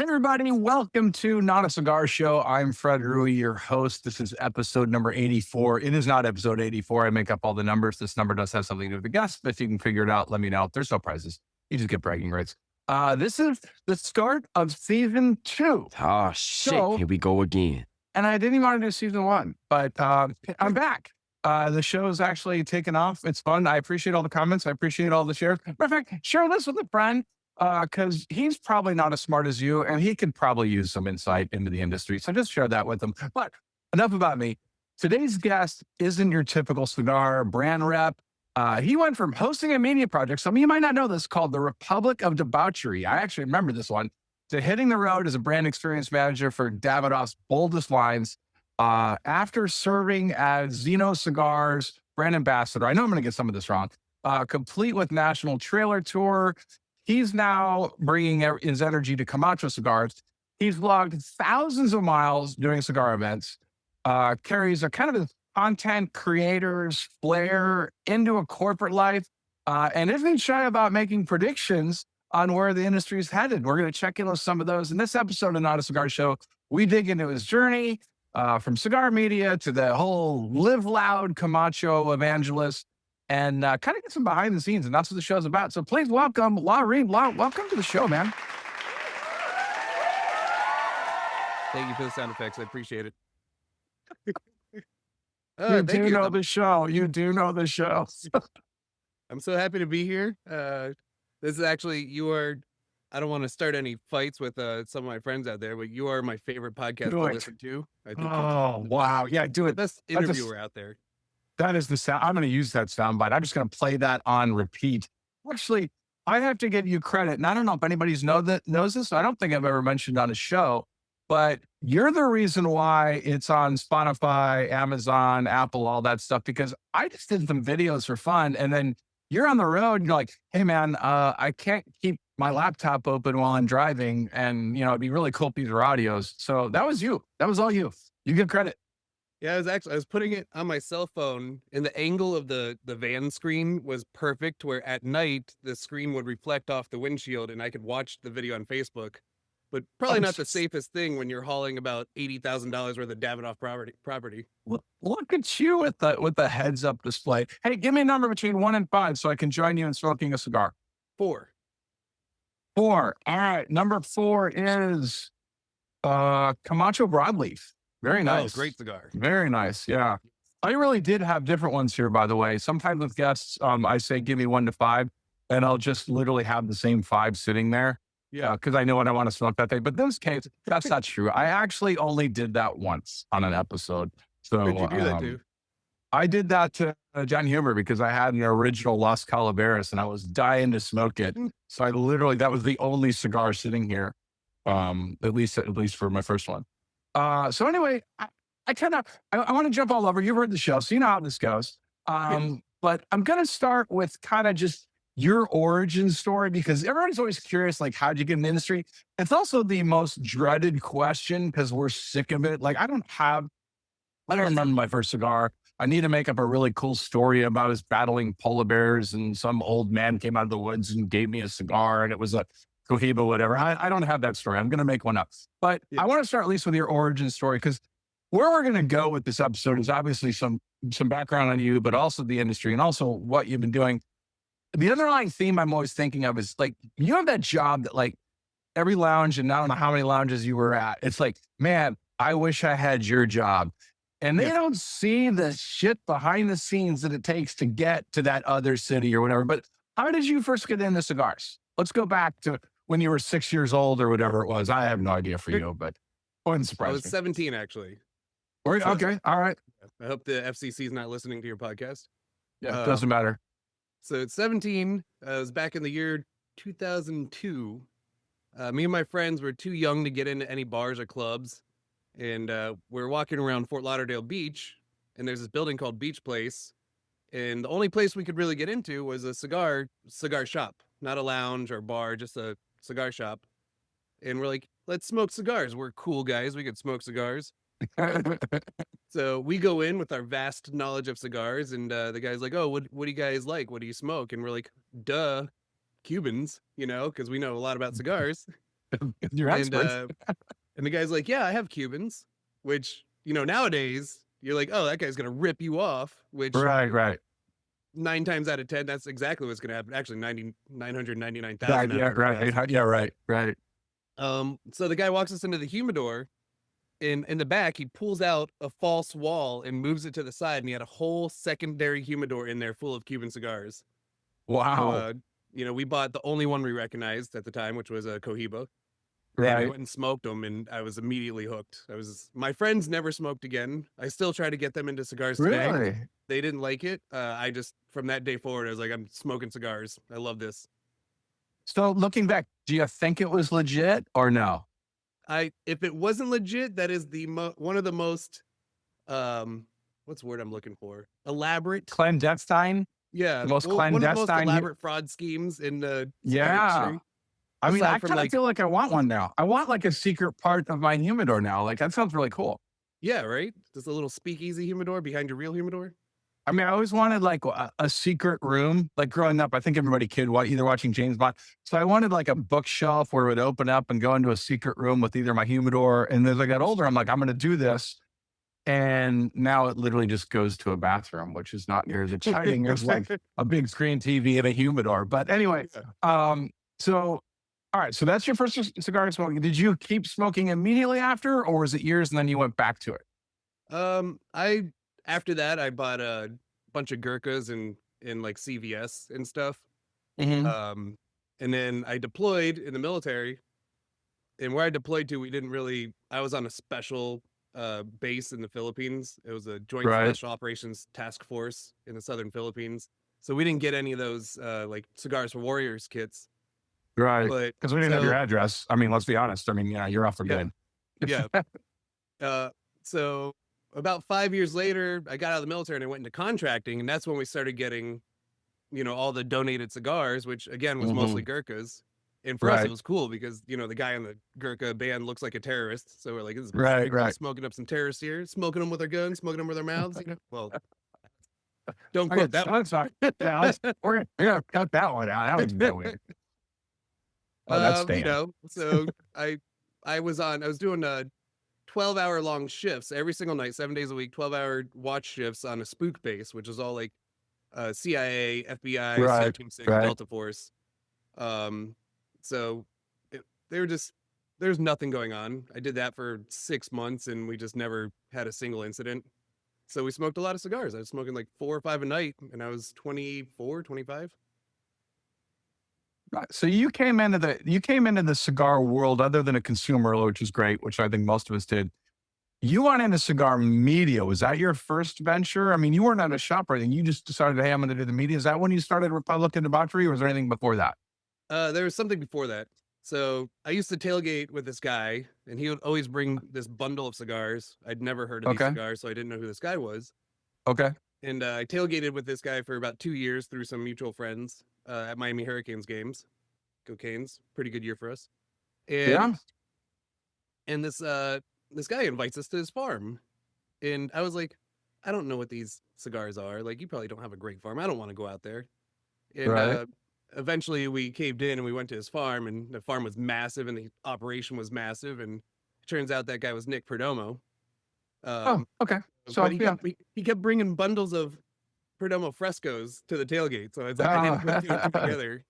everybody. Welcome to Not A Cigar Show. I'm Fred Rui, your host. This is episode number 84. It is not episode 84. I make up all the numbers. This number does have something to do with the guest, but if you can figure it out, let me know. There's no prizes. You just get bragging rights. This is the start of season 2. Oh, shit. Here we go again. And I didn't even want to do season 1, but I'm back. The show is actually taken off. It's fun. I appreciate all the comments. I appreciate all the shares. Matter of fact, share this with a friend because he's probably not as smart as you, and he could probably use some insight into the industry. So just share that with him. But enough about me. Today's guest isn't your typical cigar brand rep. He went from hosting a media project, some of you might not know this, called the Republic of Debauchery. I actually remember this one, to hitting the road as a brand experience manager for Davidoff's boldest lines. After serving as Zeno Cigars brand ambassador, I know I'm going to get some of this wrong, complete with national trailer tour. He's now bringing his energy to Camacho Cigars. He's logged thousands of miles doing cigar events, carries a kind of a content creator's flair into a corporate life, and isn't shy about making predictions on where the industry is headed. We're going to check in with some of those. In this episode of Not A Cigar Show, we dig into his journey, from cigar media to the whole live loud Camacho evangelist, and kind of get some behind the scenes. And that's what the show's about. So please welcome Ream. Welcome to the show, man. Thank you for the sound effects. I appreciate it. You do know the show. You do know the show. I'm so happy to be here. This is actually, I don't want to start any fights with some of my friends out there, but you are my favorite podcast to listen to. I think wow. Yeah, do it. The best interviewer out there. That is the sound. I'm going to use that soundbite. I'm just going to play that on repeat. Actually, I have to give you credit. And I don't know if anybody knows this. I don't think I've ever mentioned on a show, but you're the reason why it's on Spotify, Amazon, Apple, all that stuff, because I just did some videos for fun. And then you're on the road and you're like, hey man, I can't keep my laptop open while I'm driving. And it'd be really cool if these are audios. So that was you. That was all you. You get credit. Yeah, I was putting it on my cell phone, and the angle of the van screen was perfect, where at night the screen would reflect off the windshield and I could watch the video on Facebook. But probably not the safest thing when you're hauling about $80,000 worth of Davidoff property. Look at you with the heads up display. Hey, give me a number between 1 and 5 so I can join you in smoking a cigar. 4. 4. All right. Number 4 is Camacho Broadleaf. Very nice. Oh, great cigar. Very nice. Yeah. I really did have different ones here, by the way. Sometimes with guests, I say, give me 1 to 5, and I'll just literally have the same 5 sitting there. Yeah. Because I know what I want to smoke that day. But in this case, that's not true. I actually only did that once on an episode. So Who'd you do that to? I did that to John Huber because I had an original Las Calaveras and I was dying to smoke it. So that was the only cigar sitting here, at least for my first one. So anyway, I want to jump all over. You've heard the show, so you know how this goes. But I'm going to start with kind of just your origin story, because everyone's always curious, like, how'd you get in the industry? It's also the most dreaded question because we're sick of it. Like, I don't remember my first cigar. I need to make up a really cool story about us battling polar bears and some old man came out of the woods and gave me a cigar and it was a Cohiba, whatever. I don't have that story. I'm going to make one up. But I want to start at least with your origin story, because where we're going to go with this episode is obviously some background on you, but also the industry and also what you've been doing. The underlying theme I'm always thinking of is, like, you have that job that, like, every lounge, and I don't know how many lounges you were at, it's like, man, I wish I had your job. And they don't see the shit behind the scenes that it takes to get to that other city or whatever. But how did you first get into cigars? Let's go back to when you were 6 years old or whatever it was. I have no idea for you, but it wouldn't surprise me. I was 17, actually. Okay. All right. I hope the FCC is not listening to your podcast. Yeah, it doesn't matter. So at 17, it was back in the year 2002. Me and my friends were too young to get into any bars or clubs. And we were walking around Fort Lauderdale Beach, and there's this building called Beach Place. And the only place we could really get into was a cigar shop, not a lounge or bar, just a cigar shop. And we're like, let's smoke cigars. We're cool guys. We could smoke cigars. So we go in with our vast knowledge of cigars, and the guy's like, oh, what do you guys like? What do you smoke? And we're like, duh, Cubans, because we know a lot about cigars. You're And expert. and the guy's like, yeah, I have Cubans, which, you know, nowadays you're like, oh, that guy's going to rip you off, which Right. 9 times out of 10, that's exactly what's going to happen. Actually, 999,000 Yeah, right. Yeah, right. So the guy walks us into the humidor. In the back, he pulls out a false wall and moves it to the side, and he had a whole secondary humidor in there full of Cuban cigars. So, Wow. you know, we bought the only one we recognized at the time, which was a Cohiba. And we Right. went and smoked them, and I was immediately hooked. My friends never smoked again. I still try to get them into cigars today. Really? They didn't like it. I just, from that day forward, I was like, I'm smoking cigars. I love this. So looking back, do you think it was legit or no? If it wasn't legit, that is one of the most, what's the word I'm looking for? Elaborate. Clandestine? Yeah. The most One of the most clandestine. elaborate fraud schemes in the cigar Yeah. industry. I mean, Aside I from, kind of like- feel like I want one now. I want like a secret part of my humidor now. Like that sounds really cool. Yeah, right? Just a little speakeasy humidor behind your real humidor. I mean, I always wanted like a secret room. Like growing up, I think everybody kid either watching James Bond. So I wanted like a bookshelf where it would open up and go into a secret room with either my humidor. And as I got older, I'm like, I'm going to do this. And now it literally just goes to a bathroom, which is not near as exciting as like a big screen TV and a humidor. But anyway, so all right, so that's your first cigar smoking. Did you keep smoking immediately after, or was it years and then you went back to it? After that, I bought a bunch of Gurkhas in like CVS and stuff. Mm-hmm. And then I deployed in the military. And where I deployed to, I was on a special base in the Philippines. It was a Joint Special Operations Task Force in the Southern Philippines. So we didn't get any of those like Cigars for Warriors kits. Right. But Because we didn't have your address. I mean, let's be honest. I mean, yeah, you're off for good. Yeah. So about 5 years later, I got out of the military and I went into contracting, and that's when we started getting, you know, all the donated cigars, which again was mostly Gurkhas. And for us, it was cool because, you know, the guy in the Gurkha band looks like a terrorist. So we're like, this is right. Smoking up some terrorists here, smoking them with their guns, smoking them with their mouths. You know? Well, don't quote that one. Sorry. Yeah, we're gonna cut that one out. That was no weird. Oh, that's you know, so I was doing 12-hour long shifts every single night, 7 days a week, 12-hour watch shifts on a spook base, which is all like CIA, FBI, C-6, Delta Force. So there's nothing going on. I did that for 6 months and we just never had a single incident. So we smoked a lot of cigars. I was smoking like 4 or 5 a night and I was 24, 25. Right. So you came into the cigar world other than a consumer, which is great, which I think most of us did. You went into cigar media. Was that your first venture? I mean, you weren't at a shop or anything. You just decided, hey, I'm going to do the media. Is that when you started Republican Debauchery, or was there anything before that? There was something before that. So I used to tailgate with this guy, and he would always bring this bundle of cigars. I'd never heard of these cigars, so I didn't know who this guy was. Okay. And I tailgated with this guy for about 2 years through some mutual friends at Miami Hurricanes games. Go Canes. Pretty good year for us. And this guy invites us to his farm. And I was like, I don't know what these cigars are. Like, you probably don't have a great farm. I don't want to go out there. And eventually we caved in and we went to his farm, and the farm was massive and the operation was massive. And it turns out that guy was Nick Perdomo. Okay. So he kept bringing bundles of Perdomo frescoes to the tailgate. So I was like, I didn't put two and two together.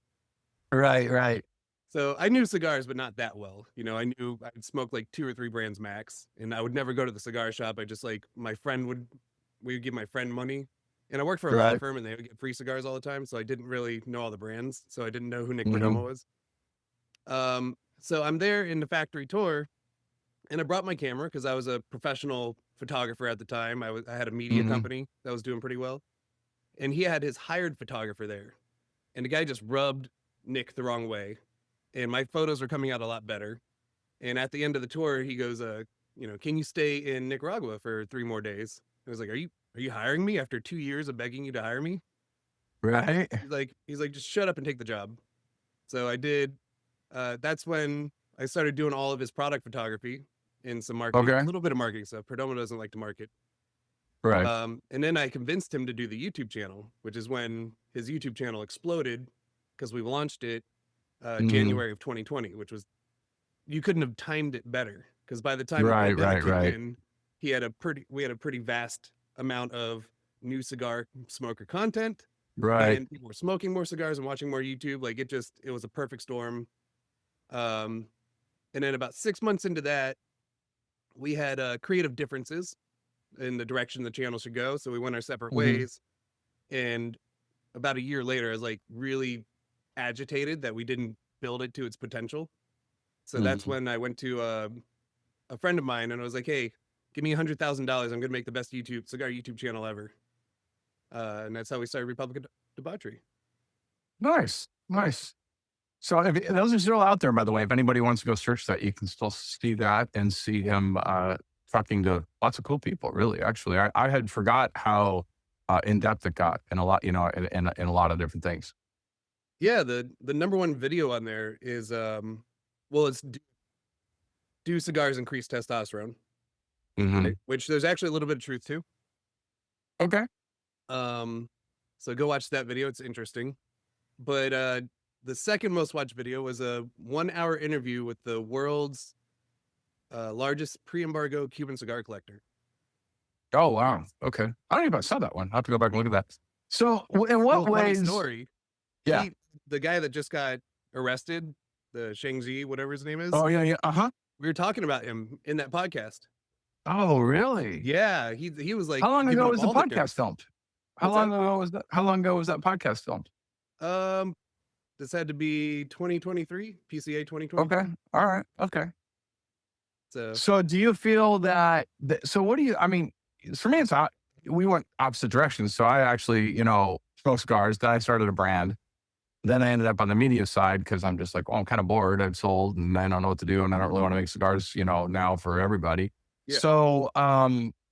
Right. So I knew cigars, but not that well. You know, I knew I'd smoke like 2 or 3 brands max, and I would never go to the cigar shop. I just like we would give my friend money, and I worked for a law firm, and they would get free cigars all the time. So I didn't really know all the brands, so I didn't know who Nick Perdomo was. So I'm there in the factory tour, and I brought my camera because I was a professional photographer at the time. I had a media company that was doing pretty well, and he had his hired photographer there, and the guy just rubbed Nick the wrong way. And my photos were coming out a lot better. And at the end of the tour, he goes, you know, can you stay in Nicaragua for 3 more days? I was like, are you hiring me after 2 years of begging you to hire me? Right. He's like, just shut up and take the job. So I did. That's when I started doing all of his product photography and some marketing, a little bit of marketing stuff. Perdomo doesn't like to market. Right. And then I convinced him to do the YouTube channel, which is when his YouTube channel exploded because we launched it January of 2020, which was you couldn't have timed it better, because by the time the Right, pandemic right, kicked right. in, we had a pretty vast amount of new cigar smoker content, Right. and people were smoking more cigars and watching more YouTube. Like it was a perfect storm. Um, and then about 6 months into that, we had creative differences in the direction the channel should go. So we went our separate Mhm. ways. And about a year later, I was like really agitated that we didn't build it to its potential. So that's Mhm. when I went to a friend of mine and I was like, hey, give me $100,000. I'm going to make the best cigar YouTube channel ever. And that's how we started Republic Debauchery. Nice. Nice. So those are still out there, by the way. If anybody wants to go search that, you can still see that and see him talking to lots of cool people. Really, actually, I had forgot how in depth it got in a lot, in a lot of different things. Yeah, the number one video on there is well, it's do cigars increase testosterone, Hmm. which there's actually a little bit of truth to. Okay. So go watch that video. It's interesting. But the second most watched video was a 1 hour interview with the world's largest pre-embargo Cuban cigar collector. Oh wow. Okay. I don't even know if I saw that one. I have to go back and look at that. So, in what Funny ways? story. Yeah. The guy that just got arrested, the Shangzi, whatever his name is. Oh yeah. Yeah. We were talking about him in that podcast. Oh really? Yeah, he was like, How long giving ago up was the all the podcast dirt. filmed? How What's that? long ago was that? How long ago was that podcast filmed? This had to be 2023, PCA 2020. Okay. All right. Okay. So So do you feel that, so what do you, I mean, for me, we went opposite directions. So I actually, smoke cigars. Then I started a brand. Then I ended up on the media side because I'm just like, well, I'm kind of bored. I've sold and I don't know what to do. And I don't really want to make cigars, now for everybody. yeah, So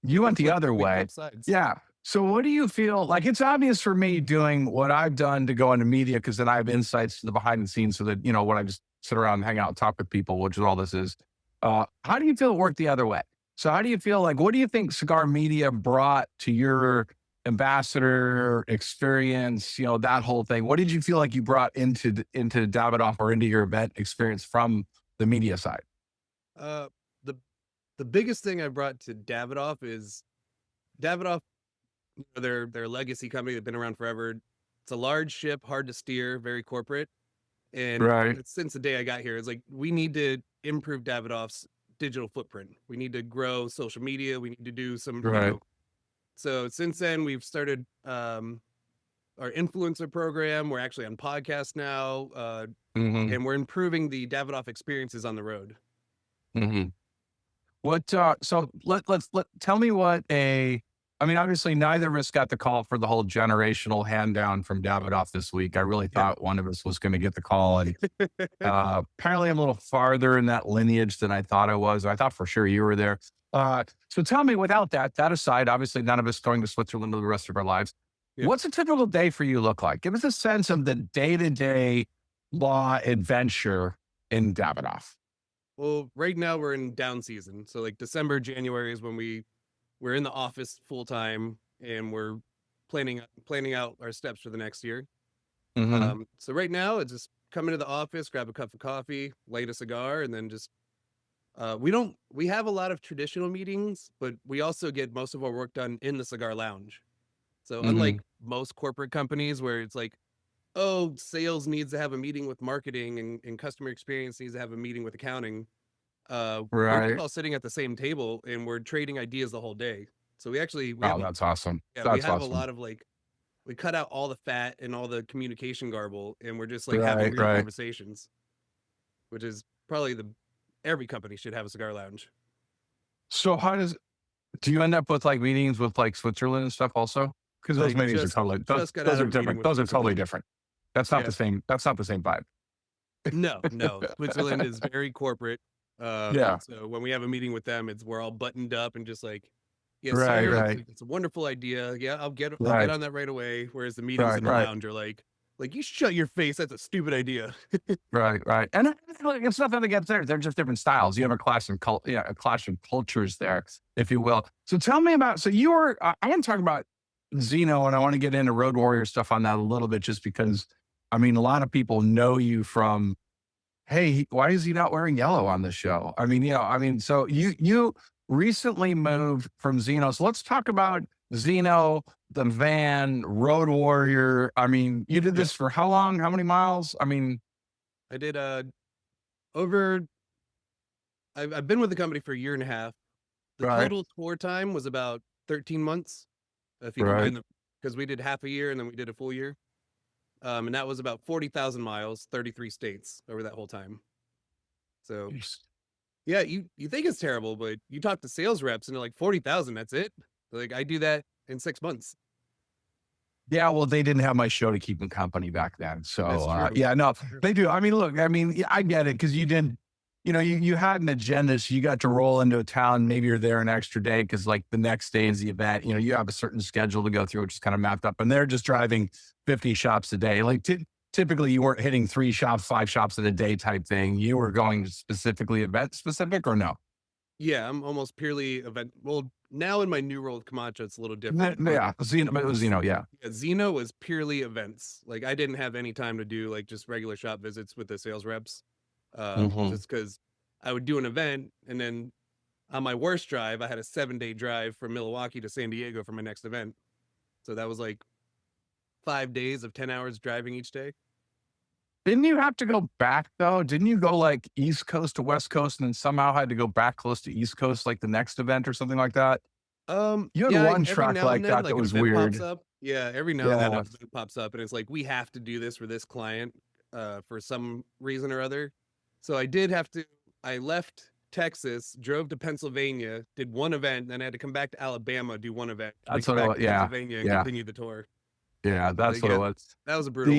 you went the other we way. flip sides. Yeah. So what do you feel like? It's obvious for me doing what I've done to go into media because then I have insights to the behind the scenes so that, when I just sit around and hang out and talk with people, which is all this is. How do you feel it worked the other way? So how do you feel like, what do you think cigar media brought to your ambassador experience, that whole thing? What did you feel like you brought into Davidoff or into your event experience from the media side? Uh, the biggest thing I brought to Davidoff is Davidoff, their legacy company that's been around forever. It's a large ship, hard to steer, very corporate. And Right. since the day I got here, it's like we need to improve Davidoff's digital footprint. We need to grow social media. We need to do some, Right. So since then, we've started our influencer program. We're actually on podcasts now, Mm-hmm. and we're improving the Davidoff experiences on the road. Mm-hmm. What? So let's tell me what I mean, obviously, neither of us got the call for the whole generational hand down from Davidoff this week. I really thought one of us was going to get the call, and apparently, I'm a little farther in that lineage than I thought I was. I thought for sure you were there. So tell me, without that aside, obviously, none of us going to Switzerland for the rest of our lives. Yeah. What's a typical day for you look like? Give us a sense of the day-to-day law adventure in Davidoff. Well, right now we're in down season. So like December, January is when we're in the office full time and we're planning out our steps for the next year. Mm-hmm. So right now it's just come into the office, grab a cup of coffee, light a cigar, and then just we have a lot of traditional meetings, but we also get most of our work done in the cigar lounge. So unlike most corporate companies where it's like, oh, sales needs to have a meeting with marketing and customer experience needs to have a meeting with accounting. We're just all sitting at the same table and we're trading ideas the whole day. So we have that's awesome. yeah, That's we have awesome. a lot of we cut out all the fat and all the communication garble and we're just like having real conversations, which is probably every company should have a cigar lounge. So do you end up with like meetings with like Switzerland and stuff also? Because those meetings are totally, those are different. Those are totally different. That's not the same. That's not the same vibe. No. Switzerland is very corporate. Yeah. So when we have a meeting with them, we're all buttoned up and just like, yes, Right, sir, right. it's a wonderful idea. Yeah, I'll get Right. on that right away. Whereas the meetings in the lounge are like you shut your face. That's a stupid idea. Right. And it's nothing against there. They're just different styles. You have a clash of cultures there, if you will. So tell me about. So you were. I want to talk about Zeno, and I want to get into Road Warrior stuff on that a little bit, just because. I mean, a lot of people know you from hey, why is he not wearing yellow on the show? I mean, so you recently moved from Xeno. So let's talk about Xeno, the van, Road Warrior. I mean, you did this for how long? How many miles? I mean, I did over. I've been with the company for a year and a half. The right, total tour time was about 13 months, if you right. combine them, because we did half a year and then we did a full year. And that was about 40,000 miles, 33 states over that whole time. So yeah, you think it's terrible, but you talk to sales reps and they're like 40,000, that's it. Like I do that in 6 months. Yeah, well, they didn't have my show to keep them company back then. That's So, true. yeah, no, they do. I mean, look, I mean, I get it because you did, you had an agenda. So you got to roll into a town. Maybe you're there an extra day because like the next day is the event. You have a certain schedule to go through, which is kind of mapped up. And they're just driving 50 shops a day. Like typically you weren't hitting 3 shops, 5 shops in a day type thing. You were going specifically event specific or no? Yeah, I'm almost purely event. Well, now in my new role with Camacho, it's a little different. Yeah, Xeno, it was Xeno, yeah. Yeah, Xeno was purely events. Like I didn't have any time to do like just regular shop visits with the sales reps. Just because I would do an event and then on my worst drive, I had a 7-day drive from Milwaukee to San Diego for my next event. So that was like 5 days of 10 hours driving each day. Didn't you have to go back though? Didn't you go like East Coast to West Coast and then somehow had to go back close to East Coast, like the next event or something like that? You had Yeah, one every truck now like and then, that like that an was event weird. pops up. Yeah, every now and then Yeah. an event pops up and it's like we have to do this for this client for some reason or other. So I left Texas, drove to Pennsylvania, did one event, then I had to come back to Alabama, do one event, then That's come what it back was. to Yeah. Pennsylvania and Yeah. continue the tour. Yeah. That's what it Yeah, was. that was a brutal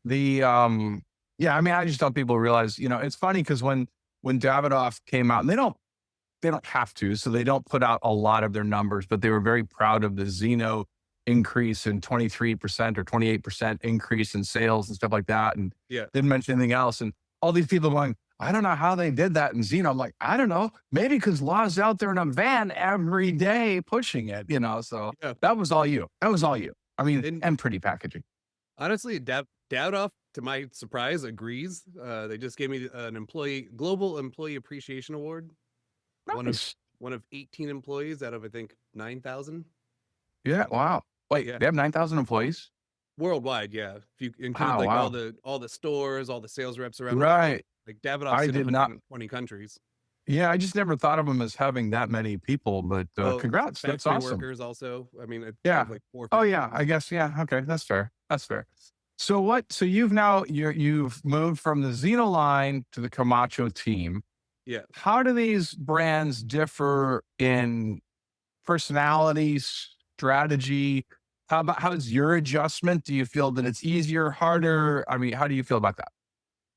The, one. yeah, I mean, I just don't people realize, it's funny because when Davidoff came out, and they don't have to, so they don't put out a lot of their numbers, but they were very proud of the Xeno increase in 23% or 28% increase in sales and stuff like that. And Yeah. didn't mention anything else. And all these people going, I don't know how they did that in Xeno. I'm like, I don't know. Maybe because Law's out there in a van every day pushing it, so Yeah. that was all you. That was all you. I mean, and pretty packaging. Honestly, Davidoff, to my surprise, agrees. They just gave me an global employee appreciation award. Nice. One of 18 employees out of I think 9,000 Yeah. Wow. Wait, Yeah. they have 9,000 employees? worldwide. Yeah, if you include Oh, like wow. all the stores, all the sales reps around, Right. like Davidoff's I in did not. 120 countries. Yeah, I just never thought of them as having that many people, but congrats. That's Factory awesome. workers also. I mean, Yeah. like 4. Oh yeah, I guess. Yeah. Okay. That's fair. That's fair. So you've moved from the Xeno line to the Camacho team. Yeah. How do these brands differ in personality, strategy? How's your adjustment? Do you feel that it's easier, harder? I mean, how do you feel about that?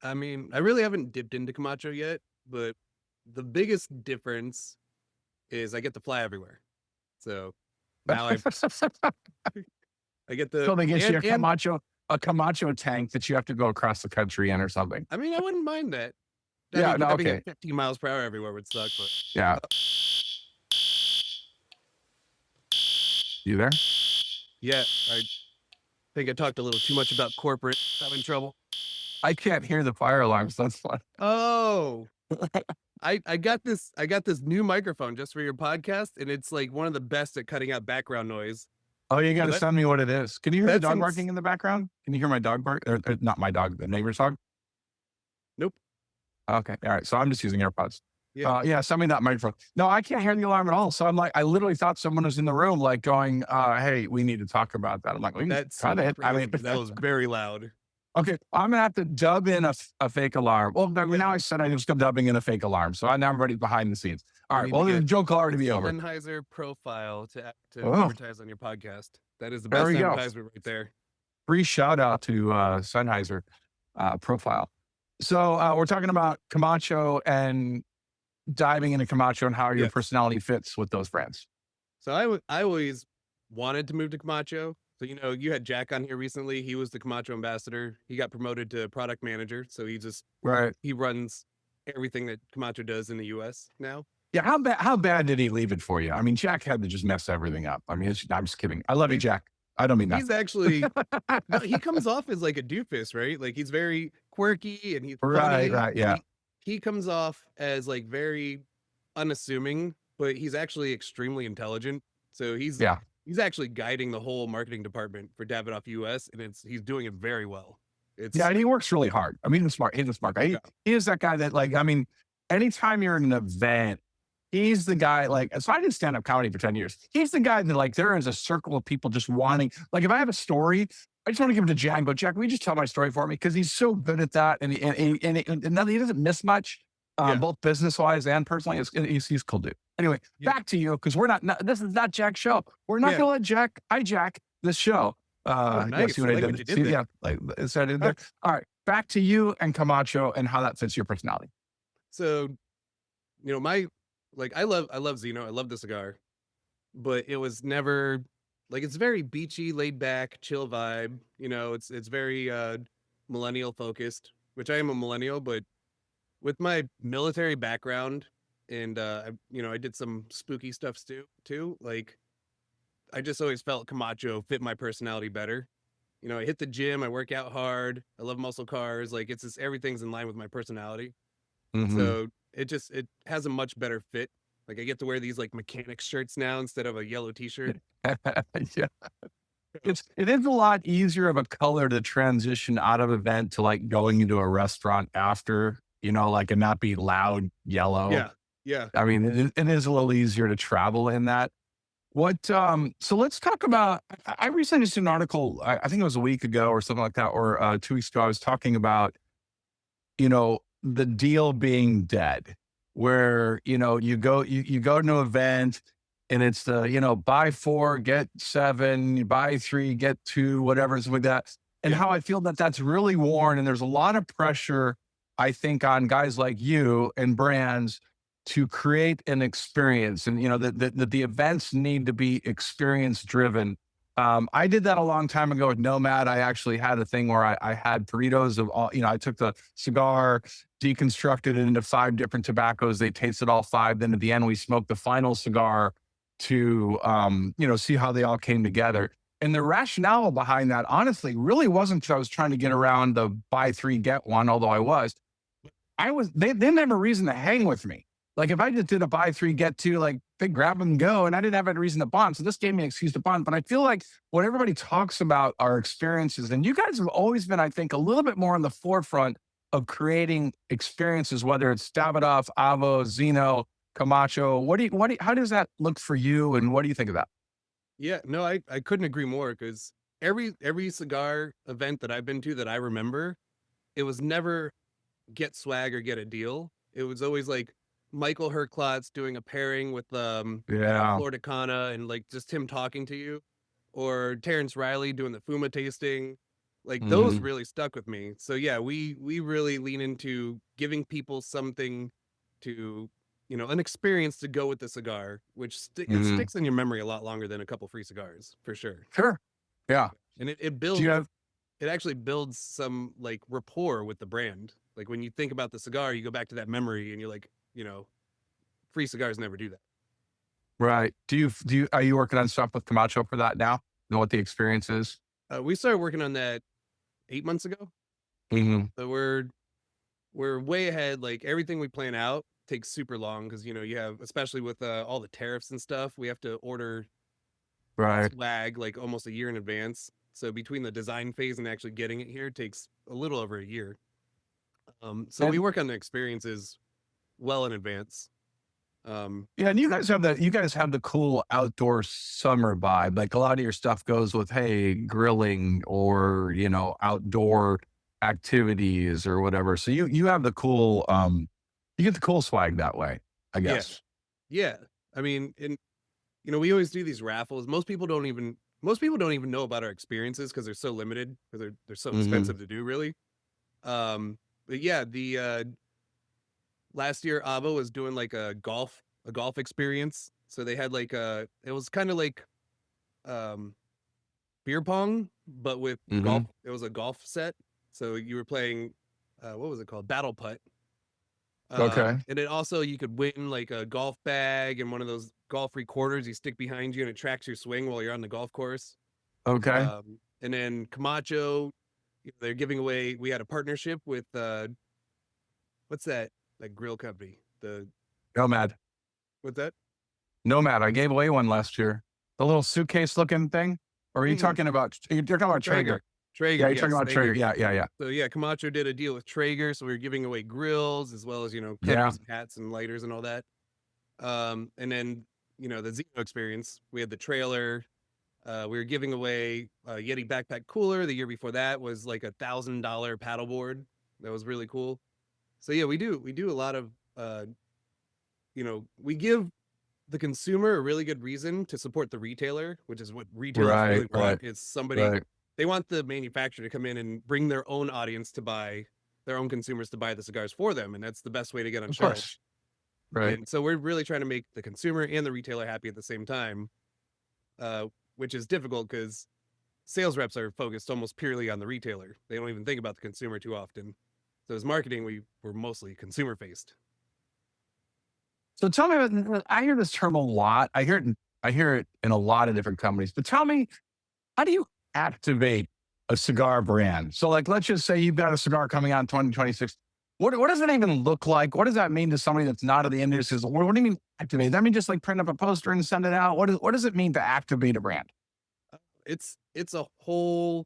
I mean, I really haven't dipped into Camacho yet, but the biggest difference is I get to fly everywhere. So now I get the So they get you and a Camacho tank that you have to go across the country in or something. I mean, I wouldn't mind that. Yeah, no, driving okay. at 15 miles per hour everywhere would suck, but Yeah. You there? yeah, I think I talked a little too much about corporate. I'm in trouble. I can't hear the fire alarms. That's fun. Oh, I got this new microphone just for your podcast, and it's like one of the best at cutting out background noise. Oh, you got to that- send me what it is. Can you hear the that's dog ins- barking in the background? Can you hear my dog bark? Or not my dog, the neighbor's dog? Nope. Okay. All right. So I'm just using AirPods. Yeah. Yeah. Send me that microphone. No, I can't hear the alarm at all. So I'm like, I literally thought someone was in the room, like going, hey, we need to talk about that. I'm like, we can That's try to hit. I mean, that was very loud. okay. I'm going to have to dub in a fake alarm. Well, now I said I just got dubbing in a fake alarm. So now I'm ready behind the scenes. All right. Well, the joke will already be over. Sennheiser profile to Oh. advertise on your podcast. That is the There best we go. advertisement right there. Free shout out to Sennheiser profile. So we're talking about Camacho and diving into Camacho and how your Yes. personality fits with those brands. So I always wanted to move to Camacho. So, you had Jack on here recently. He was the Camacho ambassador. He got promoted to product manager. So Right. he runs everything that Camacho does in the US now. Yeah. How bad did he leave it for you? I mean, Jack had to just mess everything up. I mean, I'm just kidding. I love you, Jack. I don't mean that. He's actually, no, he comes off as like a doofus, right? Like he's very quirky and he's Right, funny. right, And yeah. he comes off as like very unassuming, but he's actually extremely intelligent. So Yeah. he's actually guiding the whole marketing department for Davidoff US, and he's doing it very well. Yeah, It's and he works really hard. I mean, he's smart. He's a smart guy. yeah, He is that guy that, like, I mean, anytime you're in an event, he's the guy, like, so I did stand up comedy for 10 years. He's the guy that, like, there is a circle of people just wanting, like, if I have a story, I just want to give it to Jack and go, Jack, will you just tell my story for me? Because he's so good at that. And he doesn't miss much, yeah, both business wise and personally. He's cool dude. Anyway, yeah, back to you, because we're not, this is not Jack's show. We're not yeah. going to let Jack hijack this show. Oh, Yeah, nice. see I what I like did? what you did See, there. yeah, like, so I did there. All right, back to you and Camacho and how that fits your personality. So, I love Zeno. I love the cigar, but it was never like it's very beachy, laid back, chill vibe. It's very millennial focused, which I am a millennial, but with my military background and I did some spooky stuff too. Like I just always felt Camacho fit my personality better. I hit the gym, I work out hard, I love muscle cars. Like it's just everything's in line with my personality. Hmm. So it has a much better fit. Like I get to wear these like mechanic shirts now instead of a yellow t-shirt. Yeah, it is a lot easier of a color to transition out of event to, like, going into a restaurant after, like, and not be loud yellow. Yeah. Yeah. I mean, it is a little easier to travel in that. So let's talk about, I recently just did an article, I think it was a week ago or something like that, or 2 weeks ago. I was talking about, the deal being dead, where, you go to an event and it's the, buy 4, get 7, you buy 3, get 2, whatever, something like that. And Yeah. how I feel that that's really worn. And there's a lot of pressure, I think, on guys like you and brands to create an experience. And, that the events need to be experience driven. I did that a long time ago with Nomad. I actually had a thing where I had burritos of all, I took the cigar, deconstructed it into 5 different tobaccos. They tasted all 5. Then at the end, we smoked the final cigar to, see how they all came together. And the rationale behind that, honestly, really wasn't because I was trying to get around the buy 3, get 1, although they didn't have a reason to hang with me. Like if I just did a buy 3, get 2, like they grab and go, and I didn't have any reason to bond. So this gave me an excuse to bond. But I feel like when everybody talks about our experiences, and you guys have always been, I think, a little bit more on the forefront of creating experiences, whether it's Davidoff, Avo, Zeno, Camacho. How does that look for you? And what do you think of that? Yeah. No, I couldn't agree more because every cigar event that I've been to that I remember, it was never get swag or get a deal. It was always like Michael Herklotz doing a pairing with Yeah. Flor Decana and like just him talking to you, or Terrence Riley doing the Fuma tasting. Like those Hmm. really stuck with me. So yeah, we really lean into giving people something to an experience to go with the cigar, which it Hmm. sticks in your memory a lot longer than a couple free cigars for sure. Sure. Yeah. And it Do you builds have it actually builds some like rapport with the brand. Like when you think about the cigar, you go back to that memory and you're like, free cigars never do that. right? Are you working on stuff with Camacho for that now? Know what the experience is? We started working on that 8 months ago. Hmm. So we're way ahead. Like everything we plan out takes super long because you have, especially with all the tariffs and stuff, we have to order Right. swag like almost a year in advance. So between the design phase and actually getting it here takes a little over a year. So we And work on the experiences well in advance. yeah, and you guys have the cool outdoor summer vibe. Like a lot of your stuff goes with, hey, grilling or, outdoor activities or whatever. So you have the cool, you get the cool swag that way, I Yeah, guess. yeah. I mean, and we always do these raffles. Most people don't even know about our experiences because they're so limited because they're so Hmm. expensive to do, really. But yeah, the last year Avo was doing like a golf experience. So they had like it was kind of like um beer pong, but with golf. Hmm. It was a golf set. So you were playing what was it called? Battle putt. Okay. And it also you could win like a golf bag and one of those golf recorders you stick behind you and it tracks your swing while you're on the golf course. Okay. And then Camacho, they're giving away. We had a partnership with what's that grill company? The Nomad. what's that? Nomad. I gave away one last year. The little suitcase looking thing. Or are you talking about? You're talking about Traeger. Traeger. Yeah, you're yes, talking about Traeger. Yeah. So yeah, Camacho did a deal with Traeger, so we were giving away grills as well as cutters and hats and lighters and all that. And then the Zeno experience, we had the trailer. We were giving away a Yeti backpack cooler. The year before that was like $1,000 paddleboard. That was really cool. So yeah, we do a lot of we give the consumer a really good reason to support the retailer, which is what retailers really want. It's somebody they want the manufacturer to come in and bring their own audience to buy, their own consumers to buy the cigars for them, and that's the best way to get on shelves. Right. And so we're really trying to make the consumer and the retailer happy at the same time, which is difficult because sales reps are focused almost purely on the retailer. They don't even think about the consumer too often. So as marketing, we're mostly consumer faced. So tell me about, I hear this term a lot. I hear it in a lot of different companies, but tell me, how do you activate a cigar brand? So like, let's just say you've got a cigar coming out in 2026. What does it even look like? What does that mean to somebody that's not in the industry? What do you mean activate? Does that mean just like print up a poster and send it out? What does it mean to activate a brand? It's a whole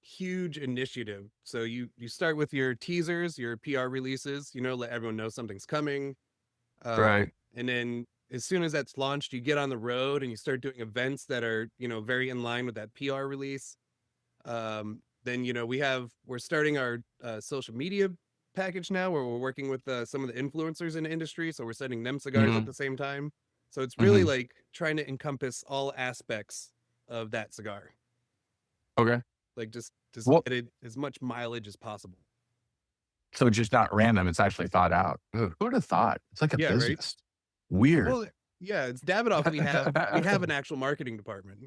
huge initiative. So you start with your teasers, your PR releases, let everyone know something's coming. Right. And then as soon as that's launched, you get on the road and you start doing events that are, very in line with that PR release. Then, we're starting our social media package now where we're working with some of the influencers in the industry. So we're sending them cigars at the same time. So it's really like trying to encompass all aspects of that cigar. Okay. Like just get it as much mileage as possible. So it's just not random. It's actually thought out. Who would have thought? It's like a business. Right? Weird. Well, yeah, it's Davidoff. We have an actual marketing department,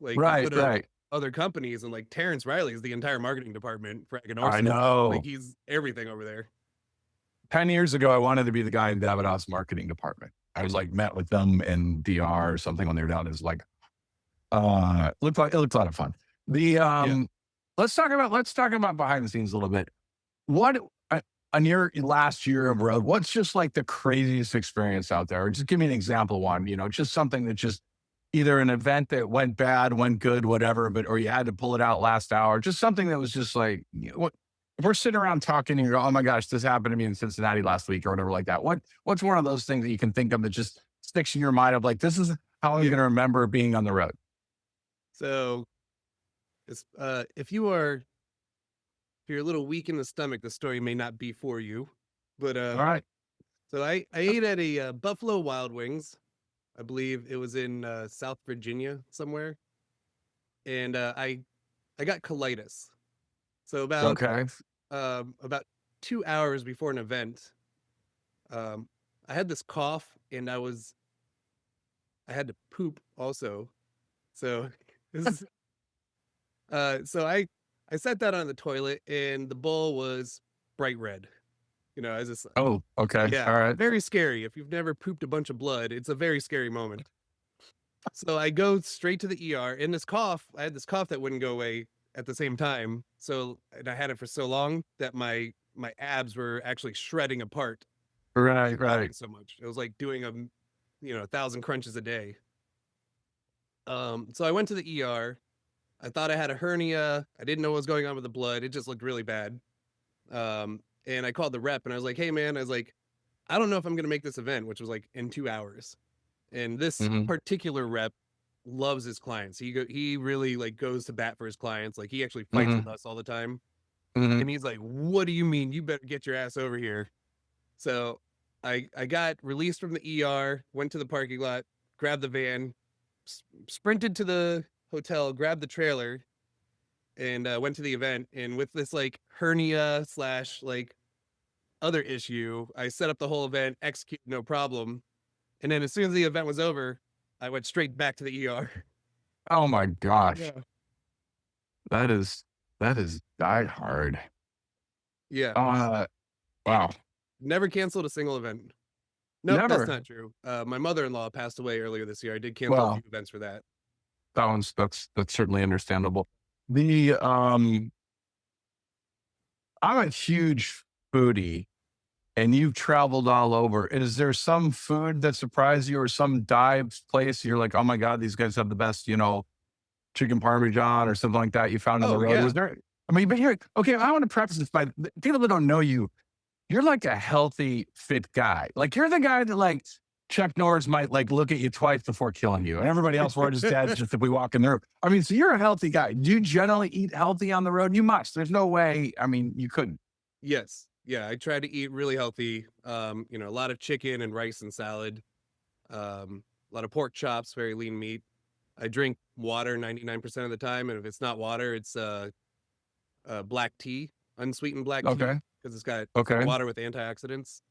like right. Other companies, and like Terrence Riley is the entire marketing department for Aganorsa. I know. Like he's everything over there. 10 years ago, I wanted to be the guy in Davidoff's marketing department. I was like met with them in DR or something when they were down. It was like, it looked a lot of fun. Let's talk about behind the scenes a little bit. What on your last year of road, what's just like the craziest experience out there? Or just give me an example one, just something that just either an event that went bad, went good, whatever, or you had to pull it out last hour, just something that was just like, if we're sitting around talking and you go, oh my gosh, this happened to me in Cincinnati last week or whatever like that. What's one of those things that you can think of that just sticks in your mind of like, this is how I'm going to remember being on the road? So it's, if you're a little weak in the stomach, the story may not be for you, but, all right. So I ate at a Buffalo Wild Wings. I believe it was in South Virginia somewhere. And I got colitis. So about 2 hours before an event, I had this cough and I had to poop also. So this is so I sat that on the toilet and the bowl was bright red. As this. Oh, okay. Yeah. All right. Very scary. If you've never pooped a bunch of blood, it's a very scary moment. So I go straight to the ER. In this cough, I had this cough that wouldn't go away at the same time. And I had it for so long that my abs were actually shredding apart. Right. So much. It was like doing 1,000 crunches a day. So I went to the ER. I thought I had a hernia. I didn't know what was going on with the blood. It just looked really bad. And I called the rep and I was like, hey man, I don't know if I'm going to make this event, which was like in 2 hours. And this particular rep loves his clients. He really like goes to bat for his clients. Like he actually fights with us all the time. And he's like, what do you mean? You better get your ass over here. So I got released from the ER, went to the parking lot, grabbed the van, sprinted to the hotel, grabbed the trailer, and went to the event. And with this like hernia / like other issue, I set up the whole event, executed no problem. And then as soon as the event was over, I went straight back to the ER. Oh my gosh. Yeah. That is die hard. Yeah. Wow. Never canceled a single event. No, Never. That's not true. My mother-in-law passed away earlier this year. I did cancel a few events for that. That's certainly understandable. The I'm a huge foodie, and you've traveled all over. Is there some food that surprised you, or some dive place you're like, oh my god, these guys have the best, chicken parmesan or something like that you found on the Oh road? yeah. Was there? I mean, but here, okay, I want to preface this by people that don't know you. You're like a healthy, fit guy. Like you're the guy that like Chuck Norris might like look at you twice before killing you, and everybody else we're just dead just if we walk in the room. I mean, so you're a healthy guy. Do you generally eat healthy on the road? You must. There's no way. I mean, you couldn't. Yes. Yeah, I try to eat really healthy. A lot of chicken and rice and salad. A lot of pork chops, very lean meat. I drink water 99% of the time, and if it's not water, it's black tea, unsweetened black tea, Okay. because it's got Okay. water with antioxidants.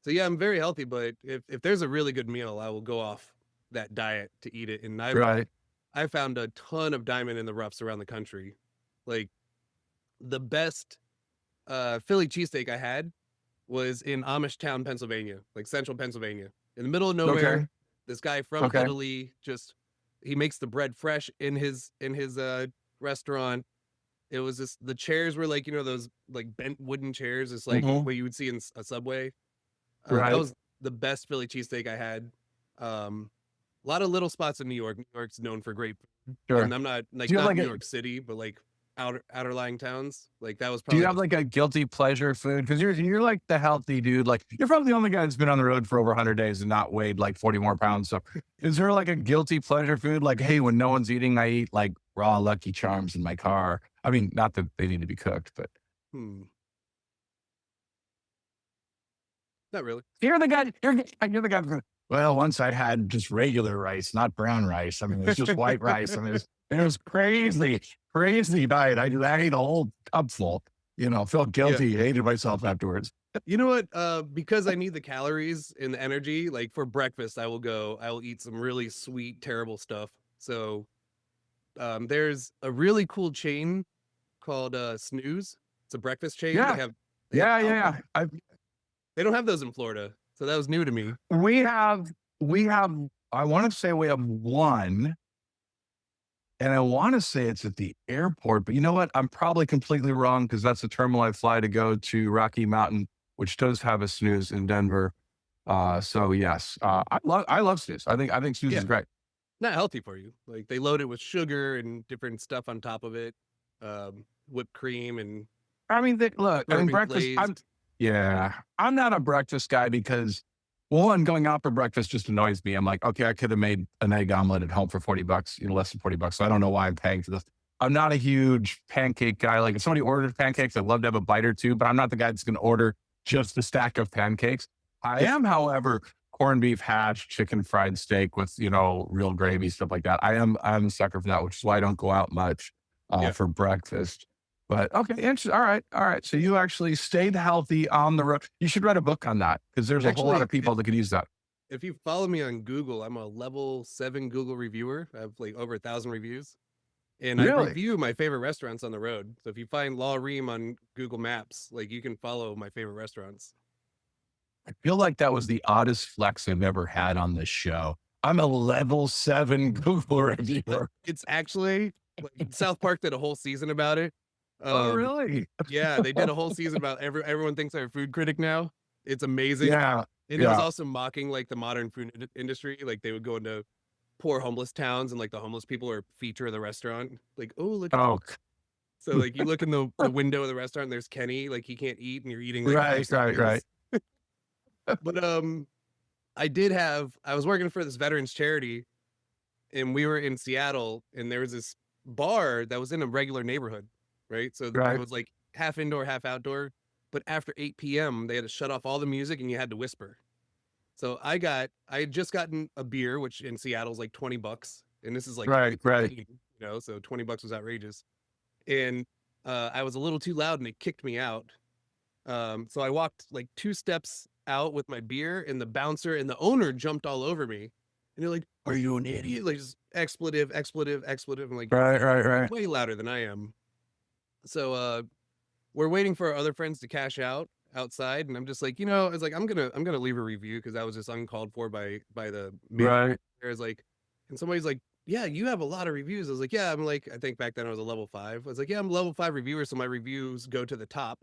So yeah, I'm very healthy, but if there's a really good meal, I will go off that diet to eat it. And Right. I found a ton of diamond in the roughs around the country. Like the best Philly cheesesteak I had was in Amish Town, Pennsylvania, like central Pennsylvania, in the middle of nowhere. Okay. This guy from Okay. Italy he makes the bread fresh in his restaurant. It was just the chairs were like those like bent wooden chairs. It's like Mhm. what you would see in a Subway. That Right. was the best Philly cheesesteak I had. A lot of little spots in New York. New York's known for great food, Sure. and I'm not like Do you have not like New a York City, but like outer lying towns. Like that was Do you probably have like a guilty pleasure food? Because you're like the healthy dude. Like you're probably the only guy that's been on the road for over 100 days and not weighed like 40 more pounds. So is there like a guilty pleasure food? Like, hey, when no one's eating, I eat like raw Lucky Charms in my car. I mean, not that they need to be cooked, but hmm, not really. you're the guy. You're the guy. Well, once I had just regular rice, not brown rice. I mean, it was just white rice. I mean, it was crazy, crazy diet. I ate a whole cup full. Felt Yeah. guilty, hated myself afterwards. You know what? Because I need the calories and the energy, like for breakfast, I will eat some really sweet, terrible stuff. So there's a really cool chain called Snooze. It's a breakfast chain. Yeah, They have yeah. almond. They don't have those in Florida. So that was new to me. We have, I want to say we have one, and I want to say it's at the airport, but you know what? I'm probably completely wrong because that's the terminal I fly to go to Rocky Mountain, which does have a snooze in Denver. So yes, I love snooze. I think snooze Yeah. is great. Not healthy for you. Like they load it with sugar and different stuff on top of it. Whipped cream and I mean, look, I mean, bourbon breakfast. glazed. I'm not a breakfast guy because, well, one, going out for breakfast just annoys me. I'm like, okay, I could have made an egg omelet at home for $40, less than $40. So I don't know why I'm paying for this. I'm not a huge pancake guy. Like if somebody orders pancakes, I'd love to have a bite or two, but I'm not the guy that's going to order just a stack of pancakes. I am, however, corned beef hash, chicken fried steak with, real gravy, stuff like that. I'm a sucker for that, which is why I don't go out much Yeah. for breakfast. But okay, interesting. All right. So you actually stayed healthy on the road. You should write a book on that because there's a whole lot Actually, of people that could use that. if you follow me on Google, I'm a level 7 Google reviewer. I have like over 1,000 reviews. And I Really? review my favorite restaurants on the road. So if you find Law Ream on Google Maps, like you can follow my favorite restaurants. I feel like that was the oddest flex I've ever had on this show. I'm a level 7 Google reviewer. It's actually like South Park did a whole season about it. Oh, really? Yeah, they did a whole season about everyone thinks I'm a food critic now. It's amazing. Yeah. And it was Yeah. also mocking like the modern food industry. Like they would go into poor homeless towns and like the homeless people are feature of the restaurant. Like, oh look. Oh, So like you look in the window of the restaurant, and there's Kenny, like he can't eat, and you're eating like right. But I was working for this veterans charity, and we were in Seattle, and there was this bar that was in a regular neighborhood, right? So Right. it was like half indoor, half outdoor. But after 8 p.m., they had to shut off all the music, and you had to whisper. So I had just gotten a beer, which in Seattle is like $20, and this is like Right. 2015, so $20 was outrageous. And I was a little too loud, and it kicked me out. So I walked like 2 steps out with my beer, and the bouncer and the owner jumped all over me, and they're like, "Are you an idiot?" Like just expletive. I'm like, Right. way louder than I am. So we're waiting for our other friends to cash out outside, and I'm just like, I was like, I'm gonna leave a review because I was just uncalled for by the manager. Right. I was like, and somebody's like, yeah, you have a lot of reviews. I was like, yeah, I'm like, I think back then I was a level 5. I was like, yeah, I'm a level 5 reviewer, so my reviews go to the top.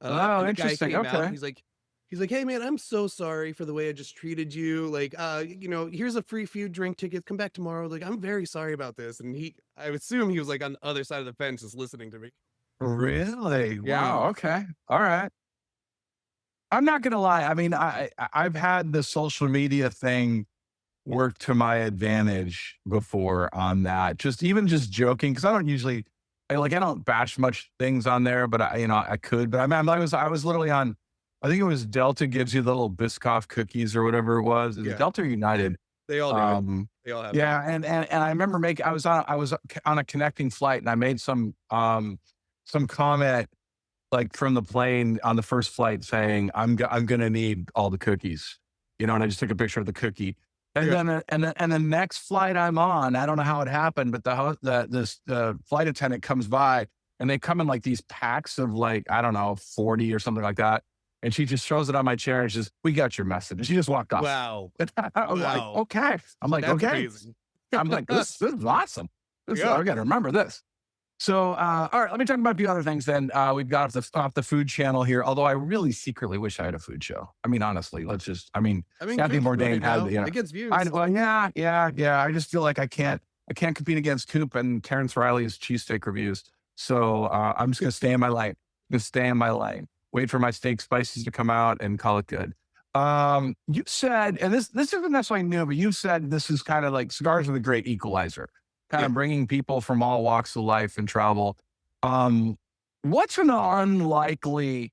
Oh, And the guy interesting. came out. Okay. He's like, hey man, I'm so sorry for the way I just treated you. Like, here's a free few drink tickets. Come back tomorrow. Like, I'm very sorry about this. And I assume he was like on the other side of the fence, just listening to me. Really? Yeah, Wow. Okay. All right. I'm not gonna lie. I mean, I've had the social media thing work to my advantage before on that. Just even just joking because I don't usually, I don't bash much things on there, but I could. But I mean, I was literally on. I think it was Delta gives you the little Biscoff cookies or whatever it was. Is it yeah, Delta or United? they all do it. Um, They all have that. yeah, and I remember making. I was on a connecting flight and I made some comment like from the plane on the first flight saying, I'm gonna need all the cookies, and I just took a picture of the cookie. And Yeah, then, and the next flight I'm on, I don't know how it happened, but the flight attendant comes by and they come in like these packs of like, I don't know, 40 or something like that. And she just throws it on my chair and says, we got your message. And she just walked off. wow, And I'm like, wow, okay. I'm like, that's okay. amazing. I'm like, this is awesome. Yeah, I got to remember this. So, all right, let me talk about a few other things then. We've got off the food channel here, although I really secretly wish I had a food show. I mean, honestly, I mean, Anthony Coop's Bourdain right had, now. It gets views. well, yeah. I just feel like I can't compete against Coop and Terrence Riley's cheesesteak reviews. So, I'm just going to stay in my lane, wait for my steak spices to come out and call it good. You said, and this isn't necessarily new, but you said this is kind of like cigars are the great equalizer, kind Yeah. of bringing people from all walks of life and travel. Um, what's an unlikely